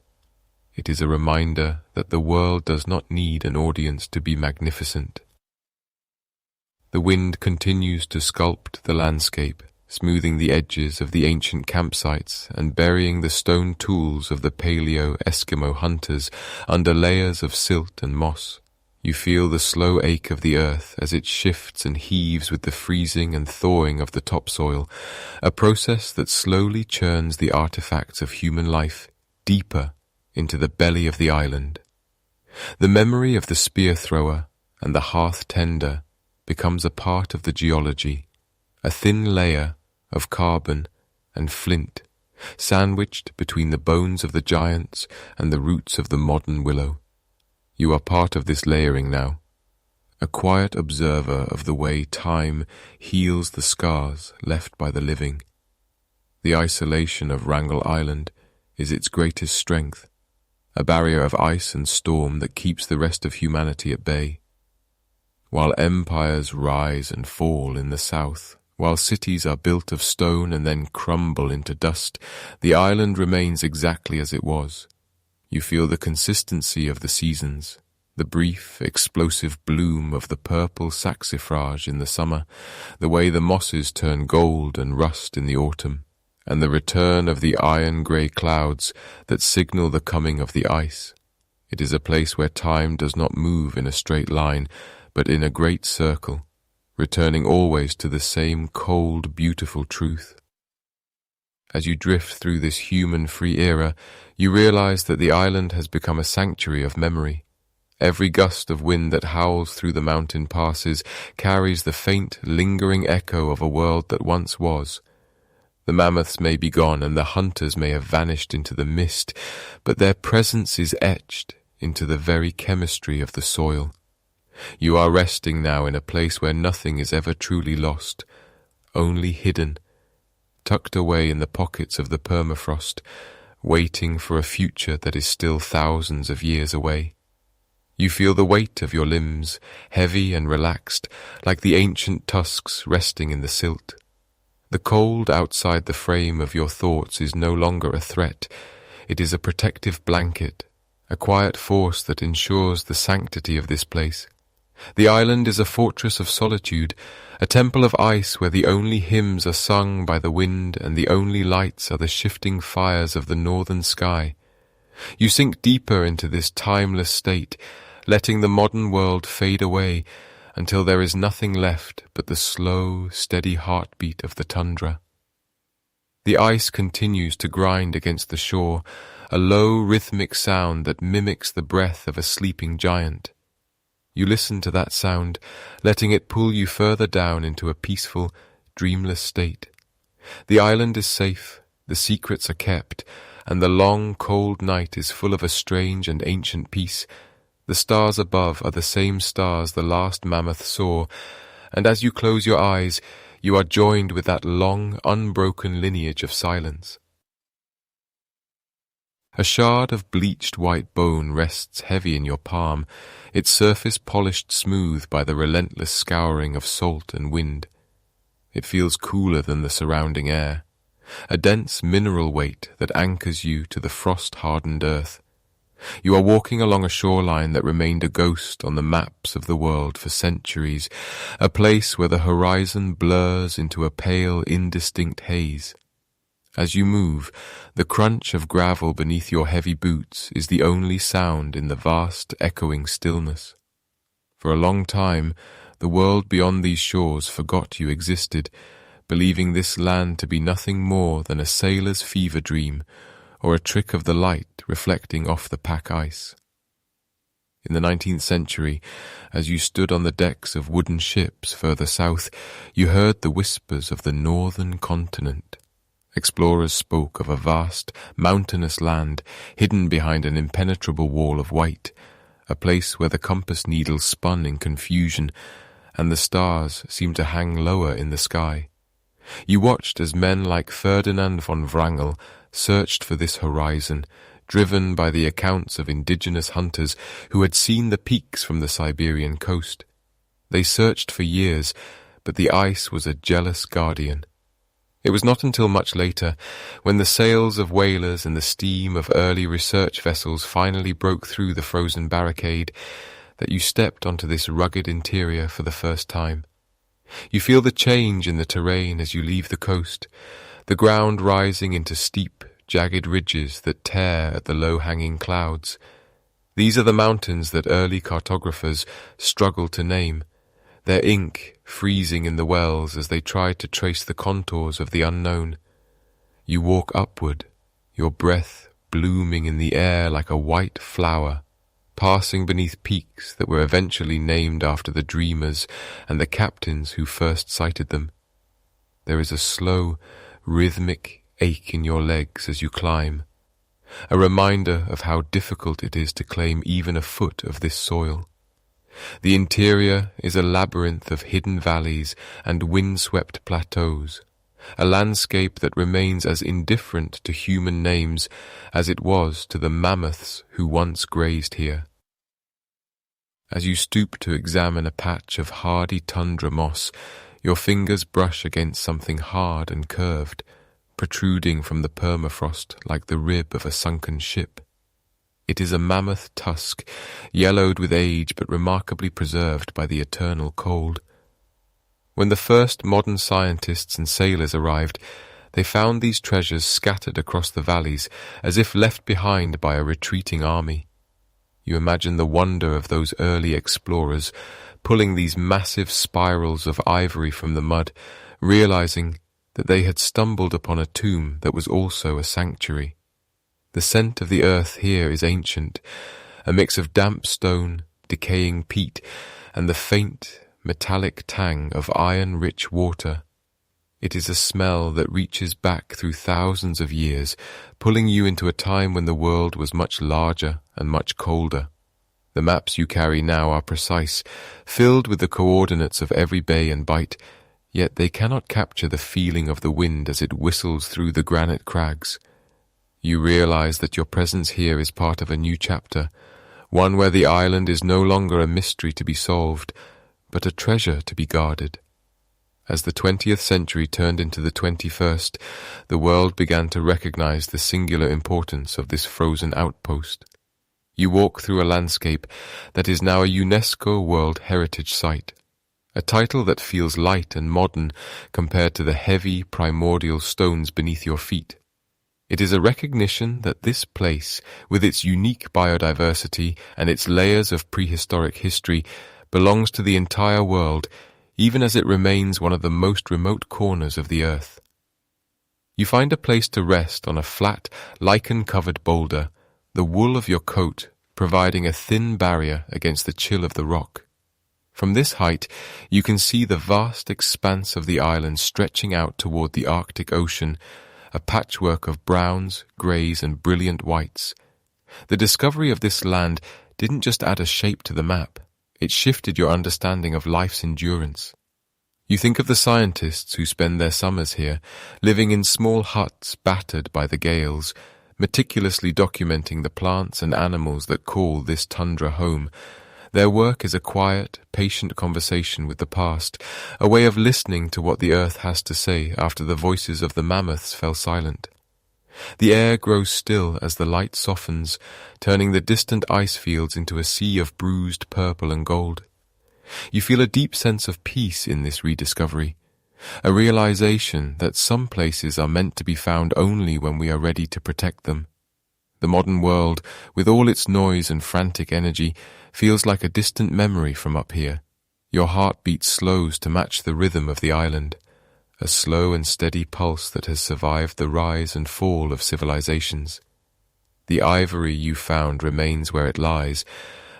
It is a reminder that the world does not need an audience to be magnificent. The wind continues to sculpt the landscape, smoothing the edges of the ancient campsites and burying the stone tools of the paleo-Eskimo hunters under layers of silt and moss. You feel the slow ache of the earth as it shifts and heaves with the freezing and thawing of the topsoil, a process that slowly churns the artifacts of human life deeper into the belly of the island. The memory of the spear thrower and the hearth tender becomes a part of the geology, a thin layer of carbon and flint, sandwiched between the bones of the giants and the roots of the modern willow. You are part of this layering now, a quiet observer of the way time heals the scars left by the living. The isolation of Wrangel Island is its greatest strength, a barrier of ice and storm that keeps the rest of humanity at bay. While empires rise and fall in the south, while cities are built of stone and then crumble into dust, the island remains exactly as it was. You feel the consistency of the seasons, the brief, explosive bloom of the purple saxifrage in the summer, the way the mosses turn gold and rust in the autumn, and the return of the iron-grey clouds that signal the coming of the ice. It is a place where time does not move in a straight line, but in a great circle, returning always to the same cold, beautiful truth. As you drift through this human-free era, you realize that the island has become a sanctuary of memory. Every gust of wind that howls through the mountain passes carries the faint, lingering echo of a world that once was. The mammoths may be gone and the hunters may have vanished into the mist, but their presence is etched into the very chemistry of the soil. You are resting now in a place where nothing is ever truly lost, only hidden, tucked away in the pockets of the permafrost, waiting for a future that is still thousands of years away. You feel the weight of your limbs, heavy and relaxed, like the ancient tusks resting in the silt. The cold outside the frame of your thoughts is no longer a threat. It is a protective blanket, a quiet force that ensures the sanctity of this place. The island is a fortress of solitude, a temple of ice where the only hymns are sung by the wind and the only lights are the shifting fires of the northern sky. You sink deeper into this timeless state, letting the modern world fade away, until there is nothing left but the slow, steady heartbeat of the tundra. The ice continues to grind against the shore, a low rhythmic sound that mimics the breath of a sleeping giant. You listen to that sound, letting it pull you further down into a peaceful, dreamless state. The island is safe, the secrets are kept, and the long, cold night is full of a strange and ancient peace. The stars above are the same stars the last mammoth saw, and as you close your eyes, you are joined with that long, unbroken lineage of silence. A shard of bleached white bone rests heavy in your palm, its surface polished smooth by the relentless scouring of salt and wind. It feels cooler than the surrounding air, a dense mineral weight that anchors you to the frost-hardened earth. You are walking along a shoreline that remained a ghost on the maps of the world for centuries, a place where the horizon blurs into a pale, indistinct haze. As you move, the crunch of gravel beneath your heavy boots is the only sound in the vast, echoing stillness. For a long time, the world beyond these shores forgot you existed, believing this land to be nothing more than a sailor's fever dream or a trick of the light reflecting off the pack ice. In the 19th century, as you stood on the decks of wooden ships further south, you heard the whispers of the northern continent. Explorers spoke of a vast, mountainous land hidden behind an impenetrable wall of white, a place where the compass needles spun in confusion and the stars seemed to hang lower in the sky. You watched as men like Ferdinand von Wrangel searched for this horizon, driven by the accounts of indigenous hunters who had seen the peaks from the Siberian coast. They searched for years, but the ice was a jealous guardian. It was not until much later, when the sails of whalers and the steam of early research vessels finally broke through the frozen barricade, that you stepped onto this rugged interior for the first time. You feel the change in the terrain as you leave the coast, the ground rising into steep, jagged ridges that tear at the low-hanging clouds. These are the mountains that early cartographers struggled to name, their ink freezing in the wells as they tried to trace the contours of the unknown. You walk upward, your breath blooming in the air like a white flower, passing beneath peaks that were eventually named after the dreamers and the captains who first sighted them. There is a slow, rhythmic ache in your legs as you climb, a reminder of how difficult it is to claim even a foot of this soil. The interior is a labyrinth of hidden valleys and wind-swept plateaus, a landscape that remains as indifferent to human names as it was to the mammoths who once grazed here. As you stoop to examine a patch of hardy tundra moss, your fingers brush against something hard and curved, protruding from the permafrost like the rib of a sunken ship. It is a mammoth tusk, yellowed with age but remarkably preserved by the eternal cold. When the first modern scientists and sailors arrived, they found these treasures scattered across the valleys as if left behind by a retreating army. You imagine the wonder of those early explorers, pulling these massive spirals of ivory from the mud, realizing that they had stumbled upon a tomb that was also a sanctuary. The scent of the earth here is ancient, a mix of damp stone, decaying peat, and the faint, metallic tang of iron-rich water. It is a smell that reaches back through thousands of years, pulling you into a time when the world was much larger and much colder. The maps you carry now are precise, filled with the coordinates of every bay and bight, yet they cannot capture the feeling of the wind as it whistles through the granite crags. You realize that your presence here is part of a new chapter, one where the island is no longer a mystery to be solved, but a treasure to be guarded. As the 20th century turned into the 21st, the world began to recognize the singular importance of this frozen outpost. You walk through a landscape that is now a UNESCO World Heritage Site, a title that feels light and modern compared to the heavy, primordial stones beneath your feet. It is a recognition that this place, with its unique biodiversity and its layers of prehistoric history, belongs to the entire world, even as it remains one of the most remote corners of the earth. You find a place to rest on a flat, lichen-covered boulder, the wool of your coat providing a thin barrier against the chill of the rock. From this height, you can see the vast expanse of the island stretching out toward the Arctic Ocean, a patchwork of browns, greys, and brilliant whites. The discovery of this land didn't just add a shape to the map, it shifted your understanding of life's endurance. You think of the scientists who spend their summers here, living in small huts battered by the gales, meticulously documenting the plants and animals that call this tundra home. Their work is a quiet, patient conversation with the past, a way of listening to what the earth has to say after the voices of the mammoths fell silent. The air grows still as the light softens, turning the distant ice fields into a sea of bruised purple and gold. You feel a deep sense of peace in this rediscovery, a realization that some places are meant to be found only when we are ready to protect them. The modern world, with all its noise and frantic energy, feels like a distant memory from up here. Your heartbeat slows to match the rhythm of the island, a slow and steady pulse that has survived the rise and fall of civilizations. The ivory you found remains where it lies,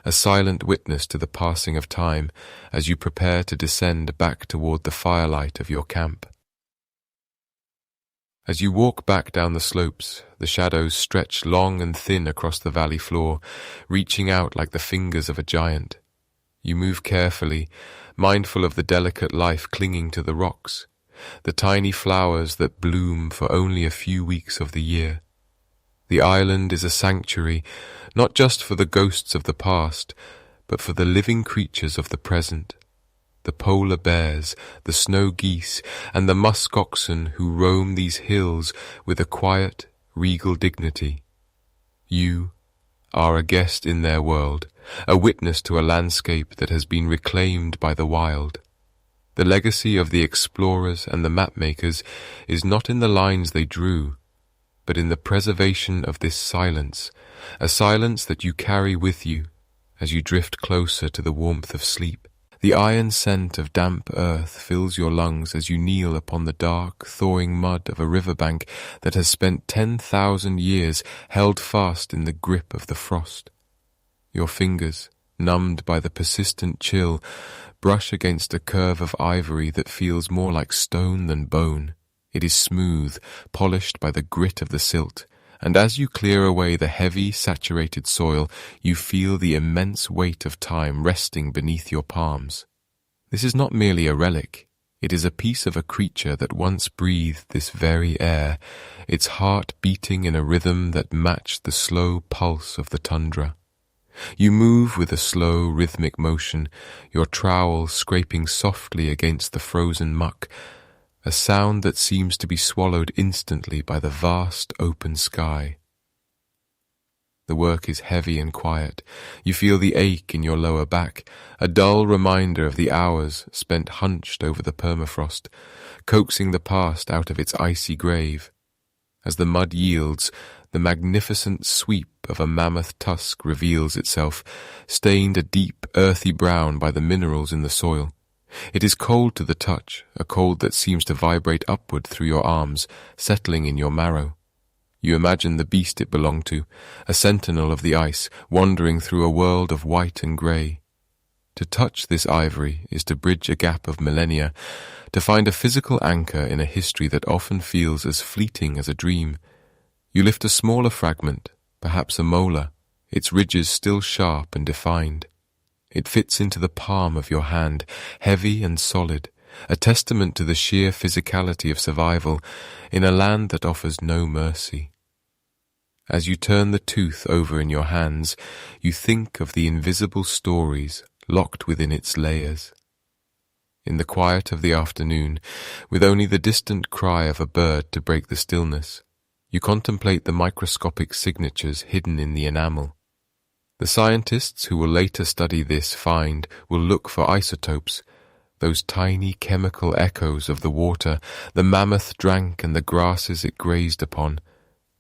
a silent witness to the passing of time as you prepare to descend back toward the firelight of your camp. As you walk back down the slopes, the shadows stretch long and thin across the valley floor, reaching out like the fingers of a giant. You move carefully, mindful of the delicate life clinging to the rocks, the tiny flowers that bloom for only a few weeks of the year. The island is a sanctuary, not just for the ghosts of the past, but for the living creatures of the present. The polar bears, the snow geese, and the musk oxen who roam these hills with a quiet, regal dignity. You are a guest in their world, a witness to a landscape that has been reclaimed by the wild. The legacy of the explorers and the mapmakers is not in the lines they drew, but in the preservation of this silence, a silence that you carry with you as you drift closer to the warmth of sleep. The iron scent of damp earth fills your lungs as you kneel upon the dark, thawing mud of a riverbank that has spent 10,000 years held fast in the grip of the frost. Your fingers, numbed by the persistent chill, brush against a curve of ivory that feels more like stone than bone. It is smooth, polished by the grit of the silt, and as you clear away the heavy, saturated soil, you feel the immense weight of time resting beneath your palms. This is not merely a relic. It is a piece of a creature that once breathed this very air, its heart beating in a rhythm that matched the slow pulse of the tundra. You move with a slow, rhythmic motion, your trowel scraping softly against the frozen muck, a sound that seems to be swallowed instantly by the vast open sky. The work is heavy and quiet. You feel the ache in your lower back, a dull reminder of the hours spent hunched over the permafrost, coaxing the past out of its icy grave. As the mud yields, the magnificent sweep of a mammoth tusk reveals itself, stained a deep, earthy brown by the minerals in the soil. It is cold to the touch, a cold that seems to vibrate upward through your arms, settling in your marrow. You imagine the beast it belonged to, a sentinel of the ice, wandering through a world of white and grey. To touch this ivory is to bridge a gap of millennia, to find a physical anchor in a history that often feels as fleeting as a dream. You lift a smaller fragment, perhaps a molar, its ridges still sharp and defined. It fits into the palm of your hand, heavy and solid, a testament to the sheer physicality of survival in a land that offers no mercy. As you turn the tooth over in your hands, you think of the invisible stories locked within its layers. In the quiet of the afternoon, with only the distant cry of a bird to break the stillness, you contemplate the microscopic signatures hidden in the enamel. The scientists who will later study this find will look for isotopes, those tiny chemical echoes of the water the mammoth drank and the grasses it grazed upon,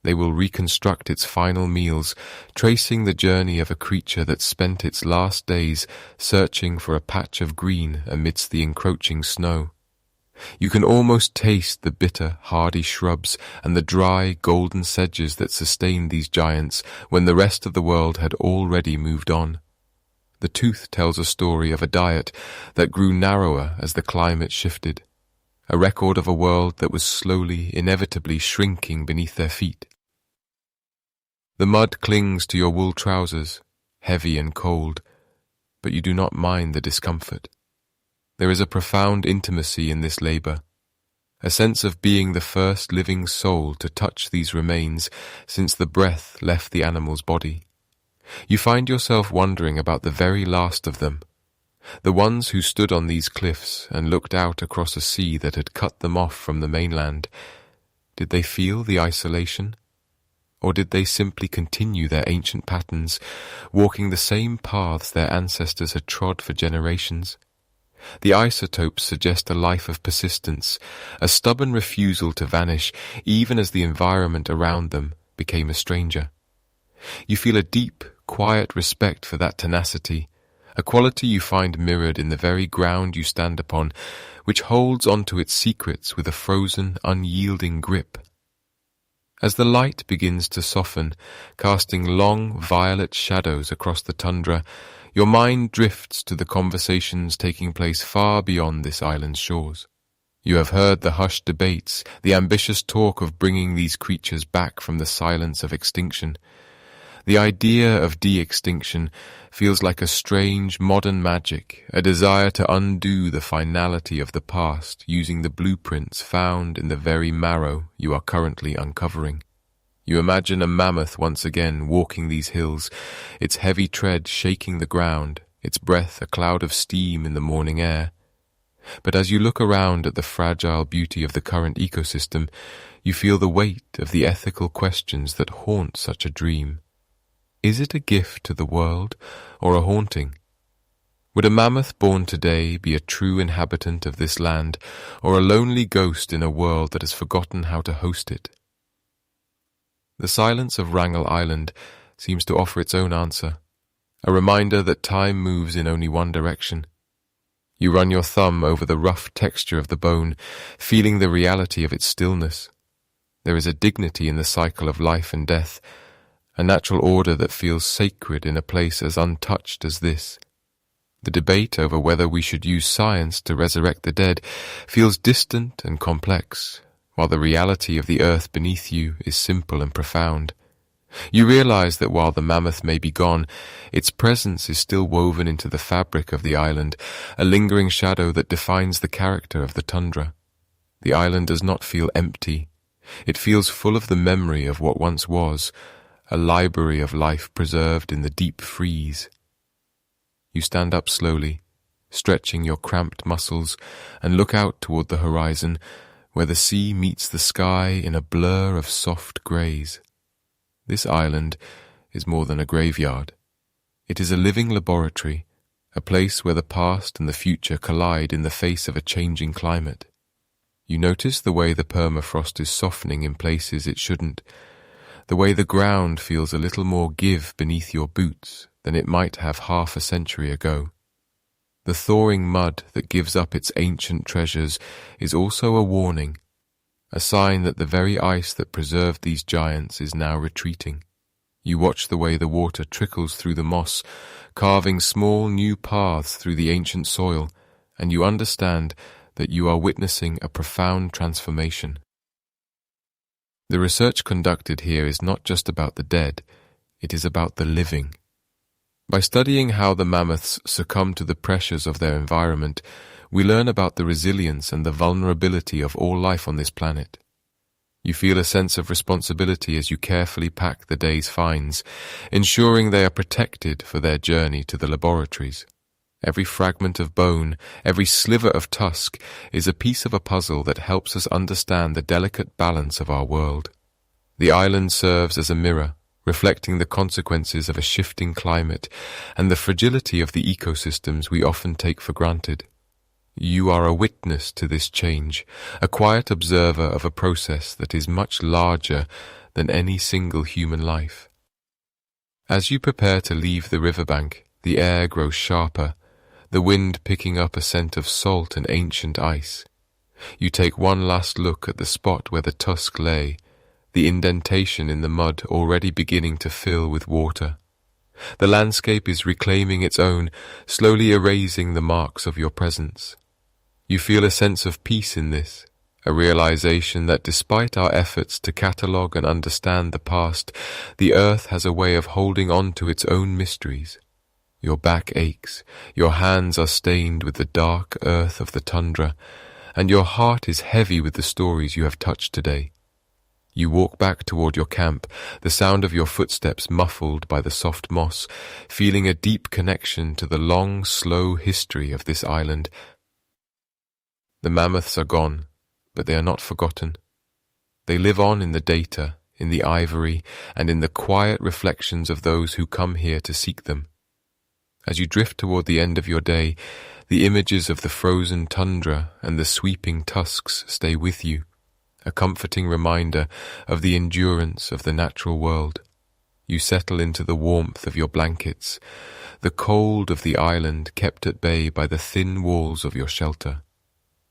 They will reconstruct its final meals, tracing the journey of a creature that spent its last days searching for a patch of green amidst the encroaching snow. You can almost taste the bitter, hardy shrubs and the dry, golden sedges that sustained these giants when the rest of the world had already moved on. The tooth tells a story of a diet that grew narrower as the climate shifted, a record of a world that was slowly, inevitably shrinking beneath their feet. The mud clings to your wool trousers, heavy and cold, but you do not mind the discomfort. There is a profound intimacy in this labor, a sense of being the first living soul to touch these remains since the breath left the animal's body. You find yourself wondering about the very last of them, the ones who stood on these cliffs and looked out across a sea that had cut them off from the mainland. Did they feel the isolation? Or did they simply continue their ancient patterns, walking the same paths their ancestors had trod for generations? The isotopes suggest a life of persistence, a stubborn refusal to vanish even as the environment around them became a stranger. You feel a deep, quiet respect for that tenacity, a quality you find mirrored in the very ground you stand upon, which holds onto its secrets with a frozen, unyielding grip. As the light begins to soften, casting long, violet shadows across the tundra, your mind drifts to the conversations taking place far beyond this island's shores. You have heard the hushed debates, the ambitious talk of bringing these creatures back from the silence of extinction. The idea of de-extinction feels like a strange modern magic, a desire to undo the finality of the past using the blueprints found in the very marrow you are currently uncovering. You imagine a mammoth once again walking these hills, its heavy tread shaking the ground, its breath a cloud of steam in the morning air. But as you look around at the fragile beauty of the current ecosystem, you feel the weight of the ethical questions that haunt such a dream. Is it a gift to the world, or a haunting? Would a mammoth born today be a true inhabitant of this land, or a lonely ghost in a world that has forgotten how to host it? The silence of Wrangel Island seems to offer its own answer, a reminder that time moves in only one direction. You run your thumb over the rough texture of the bone, feeling the reality of its stillness. There is a dignity in the cycle of life and death, a natural order that feels sacred in a place as untouched as this. The debate over whether we should use science to resurrect the dead feels distant and complex, while the reality of the earth beneath you is simple and profound. You realize that while the mammoth may be gone, its presence is still woven into the fabric of the island, a lingering shadow that defines the character of the tundra. The island does not feel empty. It feels full of the memory of what once was, a library of life preserved in the deep freeze. You stand up slowly, stretching your cramped muscles, and look out toward the horizon, where the sea meets the sky in a blur of soft greys. This island is more than a graveyard. It is a living laboratory, a place where the past and the future collide in the face of a changing climate. You notice the way the permafrost is softening in places it shouldn't, the way the ground feels a little more give beneath your boots than it might have half a century ago. The thawing mud that gives up its ancient treasures is also a warning, a sign that the very ice that preserved these giants is now retreating. You watch the way the water trickles through the moss, carving small new paths through the ancient soil, and you understand that you are witnessing a profound transformation. The research conducted here is not just about the dead, it is about the living. By studying how the mammoths succumb to the pressures of their environment, we learn about the resilience and the vulnerability of all life on this planet. You feel a sense of responsibility as you carefully pack the day's finds, ensuring they are protected for their journey to the laboratories. Every fragment of bone, every sliver of tusk is a piece of a puzzle that helps us understand the delicate balance of our world. The island serves as a mirror, reflecting the consequences of a shifting climate and the fragility of the ecosystems we often take for granted. You are a witness to this change, a quiet observer of a process that is much larger than any single human life. As you prepare to leave the riverbank, the air grows sharper, the wind picking up a scent of salt and ancient ice. You take one last look at the spot where the tusk lay, the indentation in the mud already beginning to fill with water. The landscape is reclaiming its own, slowly erasing the marks of your presence. You feel a sense of peace in this, a realization that despite our efforts to catalogue and understand the past, the earth has a way of holding on to its own mysteries. Your back aches, your hands are stained with the dark earth of the tundra, and your heart is heavy with the stories you have touched today. You walk back toward your camp, the sound of your footsteps muffled by the soft moss, feeling a deep connection to the long, slow history of this island. The mammoths are gone, but they are not forgotten. They live on in the data, in the ivory, and in the quiet reflections of those who come here to seek them. As you drift toward the end of your day, the images of the frozen tundra and the sweeping tusks stay with you, a comforting reminder of the endurance of the natural world. You settle into the warmth of your blankets, the cold of the island kept at bay by the thin walls of your shelter.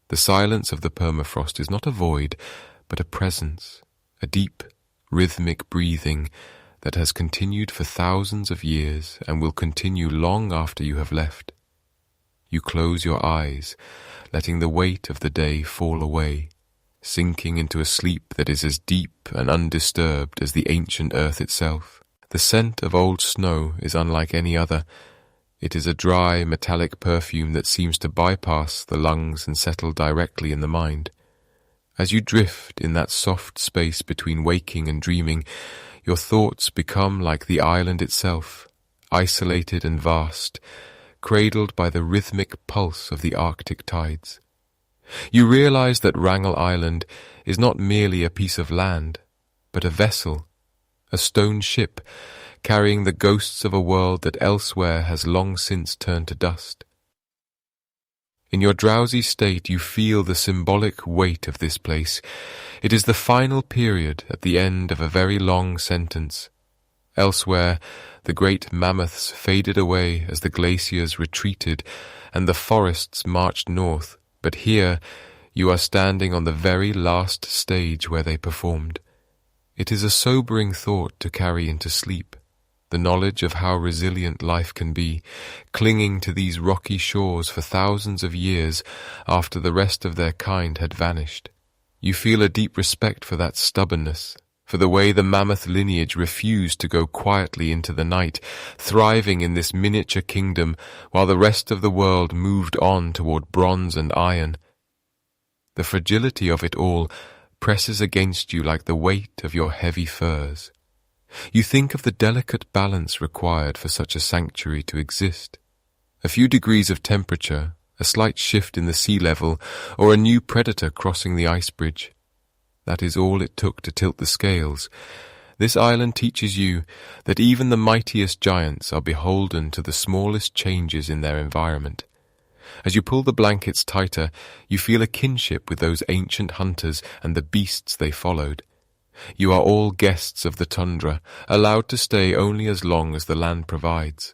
The silence of the permafrost is not a void, but a presence, a deep, rhythmic breathing that has continued for thousands of years and will continue long after you have left. You close your eyes, letting the weight of the day fall away, sinking into a sleep that is as deep and undisturbed as the ancient earth itself. The scent of old snow is unlike any other. It is a dry, metallic perfume that seems to bypass the lungs and settle directly in the mind. As you drift in that soft space between waking and dreaming, your thoughts become like the island itself, isolated and vast, cradled by the rhythmic pulse of the Arctic tides. You realize that Wrangel Island is not merely a piece of land, but a vessel, a stone ship, carrying the ghosts of a world that elsewhere has long since turned to dust. In your drowsy state you feel the symbolic weight of this place. It is the final period at the end of a very long sentence. Elsewhere, the great mammoths faded away as the glaciers retreated and the forests marched north, but here you are standing on the very last stage where they performed. It is a sobering thought to carry into sleep, the knowledge of how resilient life can be, clinging to these rocky shores for thousands of years after the rest of their kind had vanished. You feel a deep respect for that stubbornness, for the way the mammoth lineage refused to go quietly into the night, thriving in this miniature kingdom while the rest of the world moved on toward bronze and iron. The fragility of it all presses against you like the weight of your heavy furs. You think of the delicate balance required for such a sanctuary to exist. A few degrees of temperature, a slight shift in the sea level, or a new predator crossing the ice bridge. That is all it took to tilt the scales. This island teaches you that even the mightiest giants are beholden to the smallest changes in their environment. As you pull the blankets tighter, you feel a kinship with those ancient hunters and the beasts they followed. You are all guests of the tundra, allowed to stay only as long as the land provides.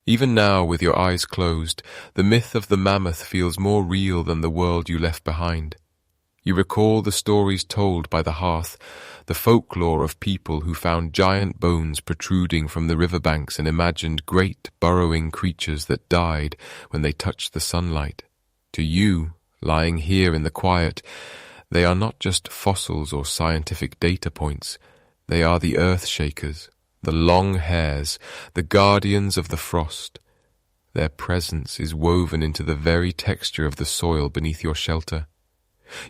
Even now, with your eyes closed, the myth of the mammoth feels more real than the world you left behind. You recall the stories told by the hearth, the folklore of people who found giant bones protruding from the riverbanks and imagined great burrowing creatures that died when they touched the sunlight. To you, lying here in the quiet, they are not just fossils or scientific data points. They are the earth shakers, the long hairs, the guardians of the frost. Their presence is woven into the very texture of the soil beneath your shelter.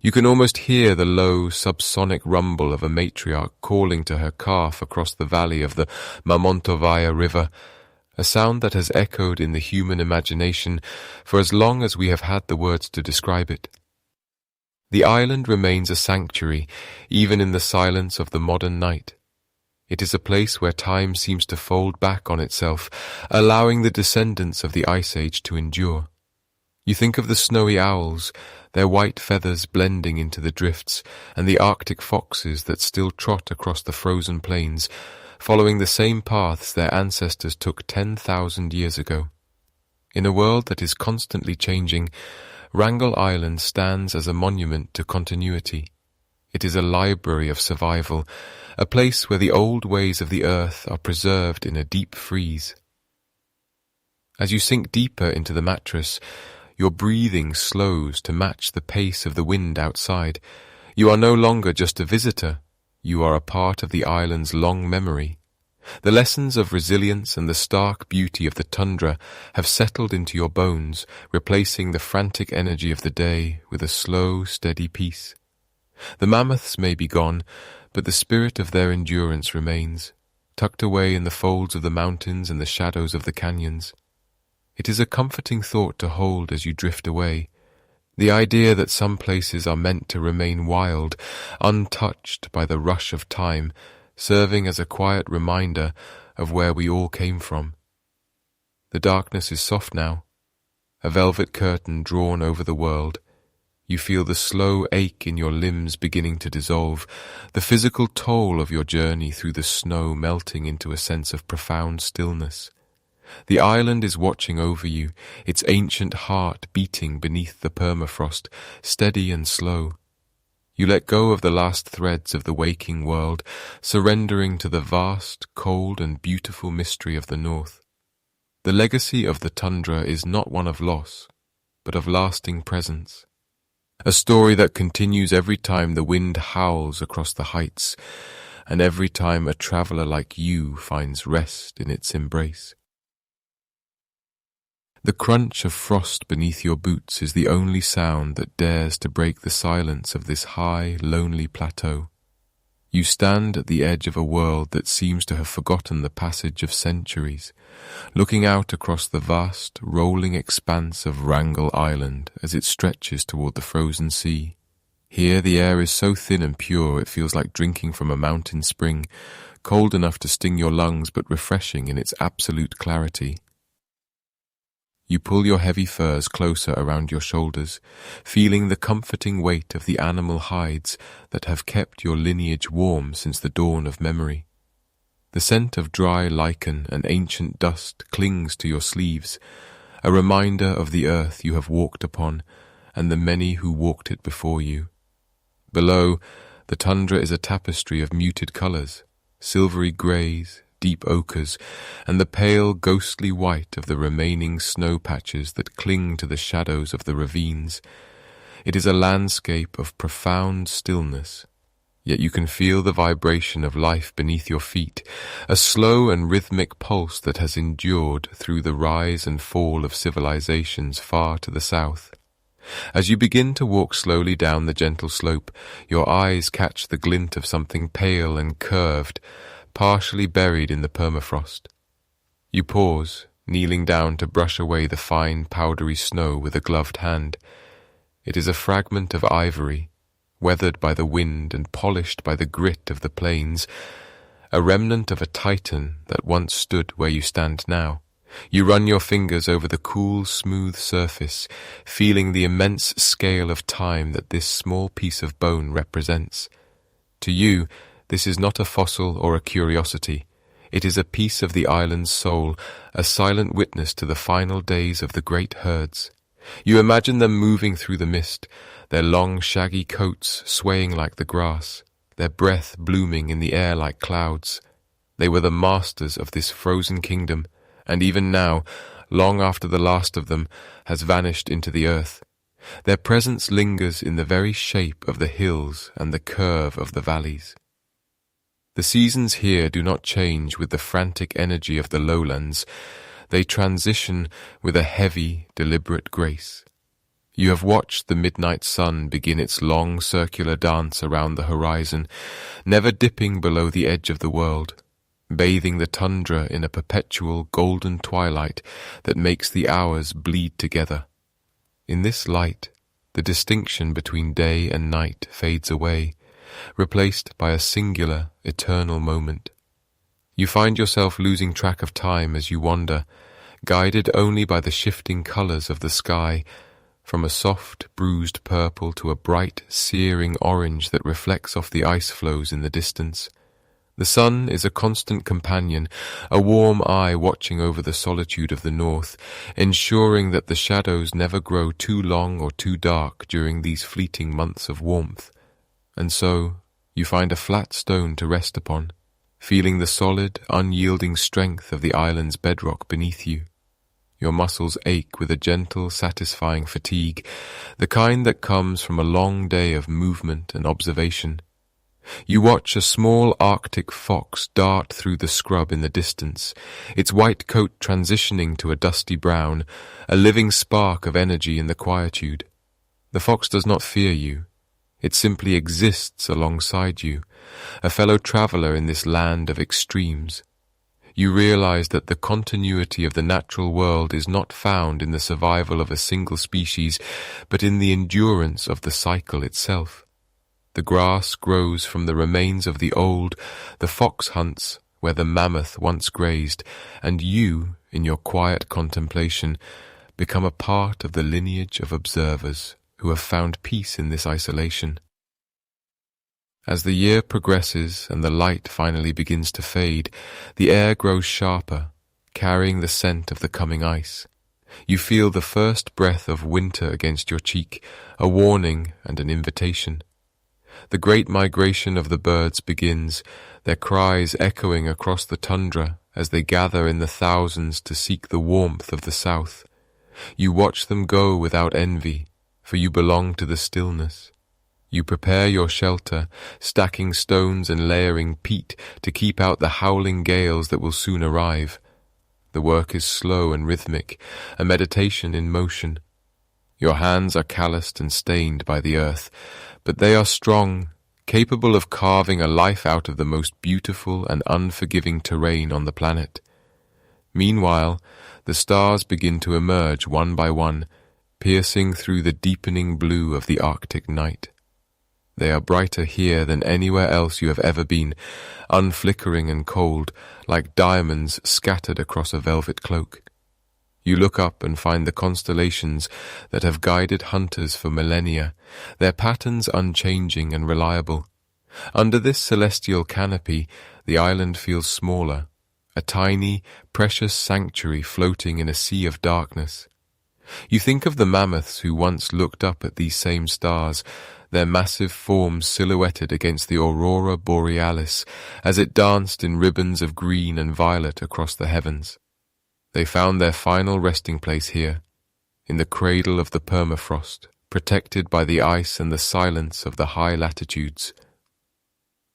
You can almost hear the low, subsonic rumble of a matriarch calling to her calf across the valley of the Mammoth River, a sound that has echoed in the human imagination for as long as we have had the words to describe it. The island remains a sanctuary, even in the silence of the modern night. It is a place where time seems to fold back on itself, allowing the descendants of the Ice Age to endure. You think of the snowy owls, their white feathers blending into the drifts, and the Arctic foxes that still trot across the frozen plains, following the same paths their ancestors took 10,000 years ago. In a world that is constantly changing, Wrangel Island stands as a monument to continuity. It is a library of survival, a place where the old ways of the earth are preserved in a deep freeze. As you sink deeper into the mattress, your breathing slows to match the pace of the wind outside. You are no longer just a visitor. You are a part of the island's long memory. The lessons of resilience and the stark beauty of the tundra have settled into your bones, replacing the frantic energy of the day with a slow, steady peace. The mammoths may be gone, but the spirit of their endurance remains, tucked away in the folds of the mountains and the shadows of the canyons. It is a comforting thought to hold as you drift away, the idea that some places are meant to remain wild, untouched by the rush of time, serving as a quiet reminder of where we all came from. The darkness is soft now, a velvet curtain drawn over the world. You feel the slow ache in your limbs beginning to dissolve, the physical toll of your journey through the snow melting into a sense of profound stillness. The island is watching over you, its ancient heart beating beneath the permafrost, steady and slow. You let go of the last threads of the waking world, surrendering to the vast, cold and beautiful mystery of the north. The legacy of the tundra is not one of loss, but of lasting presence. A story that continues every time the wind howls across the heights, and every time a traveler like you finds rest in its embrace. The crunch of frost beneath your boots is the only sound that dares to break the silence of this high, lonely plateau. You stand at the edge of a world that seems to have forgotten the passage of centuries, looking out across the vast, rolling expanse of Wrangel Island as it stretches toward the frozen sea. Here the air is so thin and pure it feels like drinking from a mountain spring, cold enough to sting your lungs but refreshing in its absolute clarity. You pull your heavy furs closer around your shoulders, feeling the comforting weight of the animal hides that have kept your lineage warm since the dawn of memory. The scent of dry lichen and ancient dust clings to your sleeves, a reminder of the earth you have walked upon and the many who walked it before you. Below, the tundra is a tapestry of muted colors, silvery grays, deep ochres, and the pale, ghostly white of the remaining snow patches that cling to the shadows of the ravines. It is a landscape of profound stillness, yet you can feel the vibration of life beneath your feet, a slow and rhythmic pulse that has endured through the rise and fall of civilizations far to the south. As you begin to walk slowly down the gentle slope, your eyes catch the glint of something pale and curved, partially buried in the permafrost. You pause, kneeling down to brush away the fine, powdery snow with a gloved hand. It is a fragment of ivory, weathered by the wind and polished by the grit of the plains, a remnant of a titan that once stood where you stand now. You run your fingers over the cool, smooth surface, feeling the immense scale of time that this small piece of bone represents. To you, this is not a fossil or a curiosity. It is a piece of the island's soul, a silent witness to the final days of the great herds. You imagine them moving through the mist, their long shaggy coats swaying like the grass, their breath blooming in the air like clouds. They were the masters of this frozen kingdom, and even now, long after the last of them has vanished into the earth, their presence lingers in the very shape of the hills and the curve of the valleys. The seasons here do not change with the frantic energy of the lowlands. They transition with a heavy, deliberate grace. You have watched the midnight sun begin its long circular dance around the horizon, never dipping below the edge of the world, bathing the tundra in a perpetual golden twilight that makes the hours bleed together. In this light, the distinction between day and night fades away, replaced by a singular, eternal moment. You find yourself losing track of time as you wander, guided only by the shifting colors of the sky, from a soft, bruised purple to a bright, searing orange that reflects off the ice floes in the distance. The sun is a constant companion, a warm eye watching over the solitude of the north, ensuring that the shadows never grow too long or too dark during these fleeting months of warmth. And so, you find a flat stone to rest upon, feeling the solid, unyielding strength of the island's bedrock beneath you. Your muscles ache with a gentle, satisfying fatigue, the kind that comes from a long day of movement and observation. You watch a small Arctic fox dart through the scrub in the distance, its white coat transitioning to a dusty brown, a living spark of energy in the quietude. The fox does not fear you. It simply exists alongside you, a fellow traveler in this land of extremes. You realize that the continuity of the natural world is not found in the survival of a single species, but in the endurance of the cycle itself. The grass grows from the remains of the old, the fox hunts where the mammoth once grazed, and you, in your quiet contemplation, become a part of the lineage of observers who have found peace in this isolation. As the year progresses and the light finally begins to fade, the air grows sharper, carrying the scent of the coming ice. You feel the first breath of winter against your cheek, a warning and an invitation. The great migration of the birds begins, their cries echoing across the tundra as they gather in the thousands to seek the warmth of the south. You watch them go without envy, for you belong to the stillness. You prepare your shelter, stacking stones and layering peat to keep out the howling gales that will soon arrive. The work is slow and rhythmic, a meditation in motion. Your hands are calloused and stained by the earth, but they are strong, capable of carving a life out of the most beautiful and unforgiving terrain on the planet. Meanwhile, the stars begin to emerge one by one, piercing through the deepening blue of the Arctic night. They are brighter here than anywhere else you have ever been, unflickering and cold, like diamonds scattered across a velvet cloak. You look up and find the constellations that have guided hunters for millennia, their patterns unchanging and reliable. Under this celestial canopy, the island feels smaller, a tiny, precious sanctuary floating in a sea of darkness. You think of the mammoths who once looked up at these same stars, their massive forms silhouetted against the aurora borealis as it danced in ribbons of green and violet across the heavens. They found their final resting place here, in the cradle of the permafrost, protected by the ice and the silence of the high latitudes.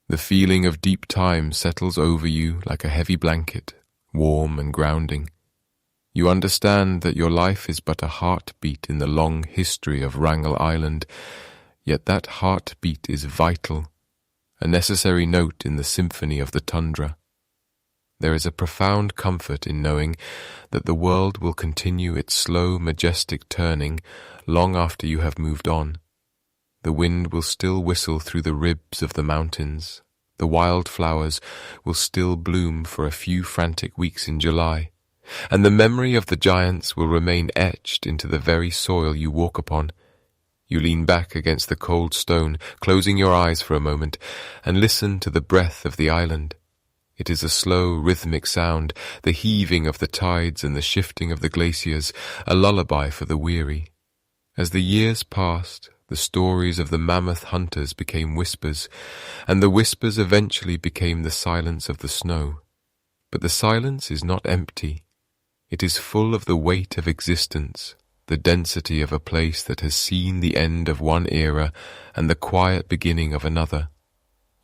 The feeling of deep time settles over you like a heavy blanket, warm and grounding. You understand that your life is but a heartbeat in the long history of Wrangel Island, yet that heartbeat is vital, a necessary note in the symphony of the tundra. There is a profound comfort in knowing that the world will continue its slow, majestic turning long after you have moved on. The wind will still whistle through the ribs of the mountains. The wildflowers will still bloom for a few frantic weeks in July, and the memory of the giants will remain etched into the very soil you walk upon. You lean back against the cold stone, closing your eyes for a moment, and listen to the breath of the island. It is a slow, rhythmic sound, the heaving of the tides and the shifting of the glaciers, a lullaby for the weary. As the years passed, the stories of the mammoth hunters became whispers, and the whispers eventually became the silence of the snow. But the silence is not empty. It is full of the weight of existence, the density of a place that has seen the end of one era and the quiet beginning of another.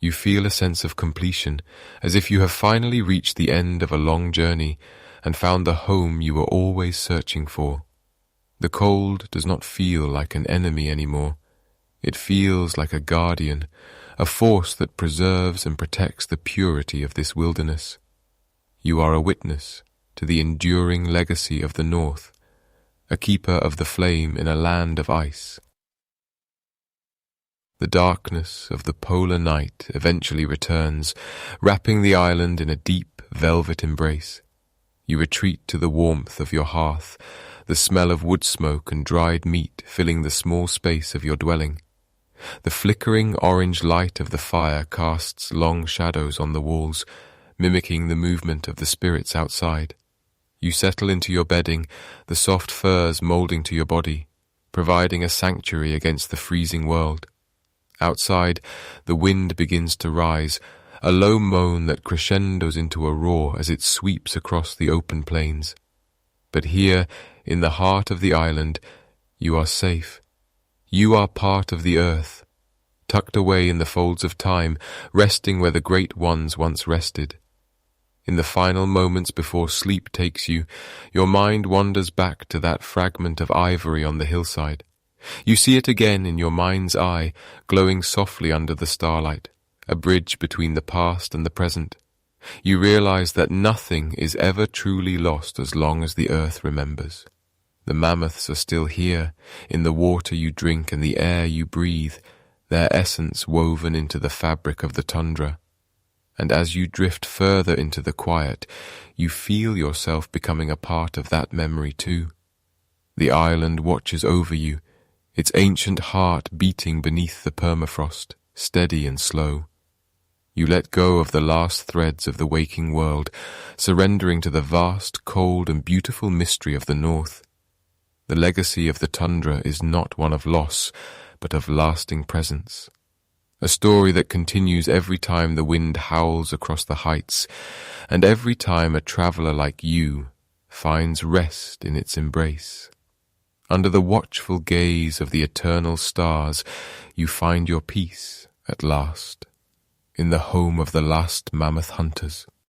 You feel a sense of completion, as if you have finally reached the end of a long journey and found the home you were always searching for. The cold does not feel like an enemy anymore. It feels like a guardian, a force that preserves and protects the purity of this wilderness. You are a witness to the enduring legacy of the North, a keeper of the flame in a land of ice. The darkness of the polar night eventually returns, wrapping the island in a deep velvet embrace. You retreat to the warmth of your hearth, the smell of wood smoke and dried meat filling the small space of your dwelling. The flickering orange light of the fire casts long shadows on the walls, mimicking the movement of the spirits outside. You settle into your bedding, the soft furs molding to your body, providing a sanctuary against the freezing world. Outside, the wind begins to rise, a low moan that crescendos into a roar as it sweeps across the open plains. But here, in the heart of the island, you are safe. You are part of the earth, tucked away in the folds of time, resting where the great ones once rested. In the final moments before sleep takes you, your mind wanders back to that fragment of ivory on the hillside. You see it again in your mind's eye, glowing softly under the starlight, a bridge between the past and the present. You realize that nothing is ever truly lost as long as the earth remembers. The mammoths are still here, in the water you drink and the air you breathe, their essence woven into the fabric of the tundra. And as you drift further into the quiet, you feel yourself becoming a part of that memory too. The island watches over you, its ancient heart beating beneath the permafrost, steady and slow. You let go of the last threads of the waking world, surrendering to the vast, cold and beautiful mystery of the north. The legacy of the tundra is not one of loss, but of lasting presence. A story that continues every time the wind howls across the heights, and every time a traveller like you finds rest in its embrace. Under the watchful gaze of the eternal stars, you find your peace at last, in the home of the last mammoth hunters.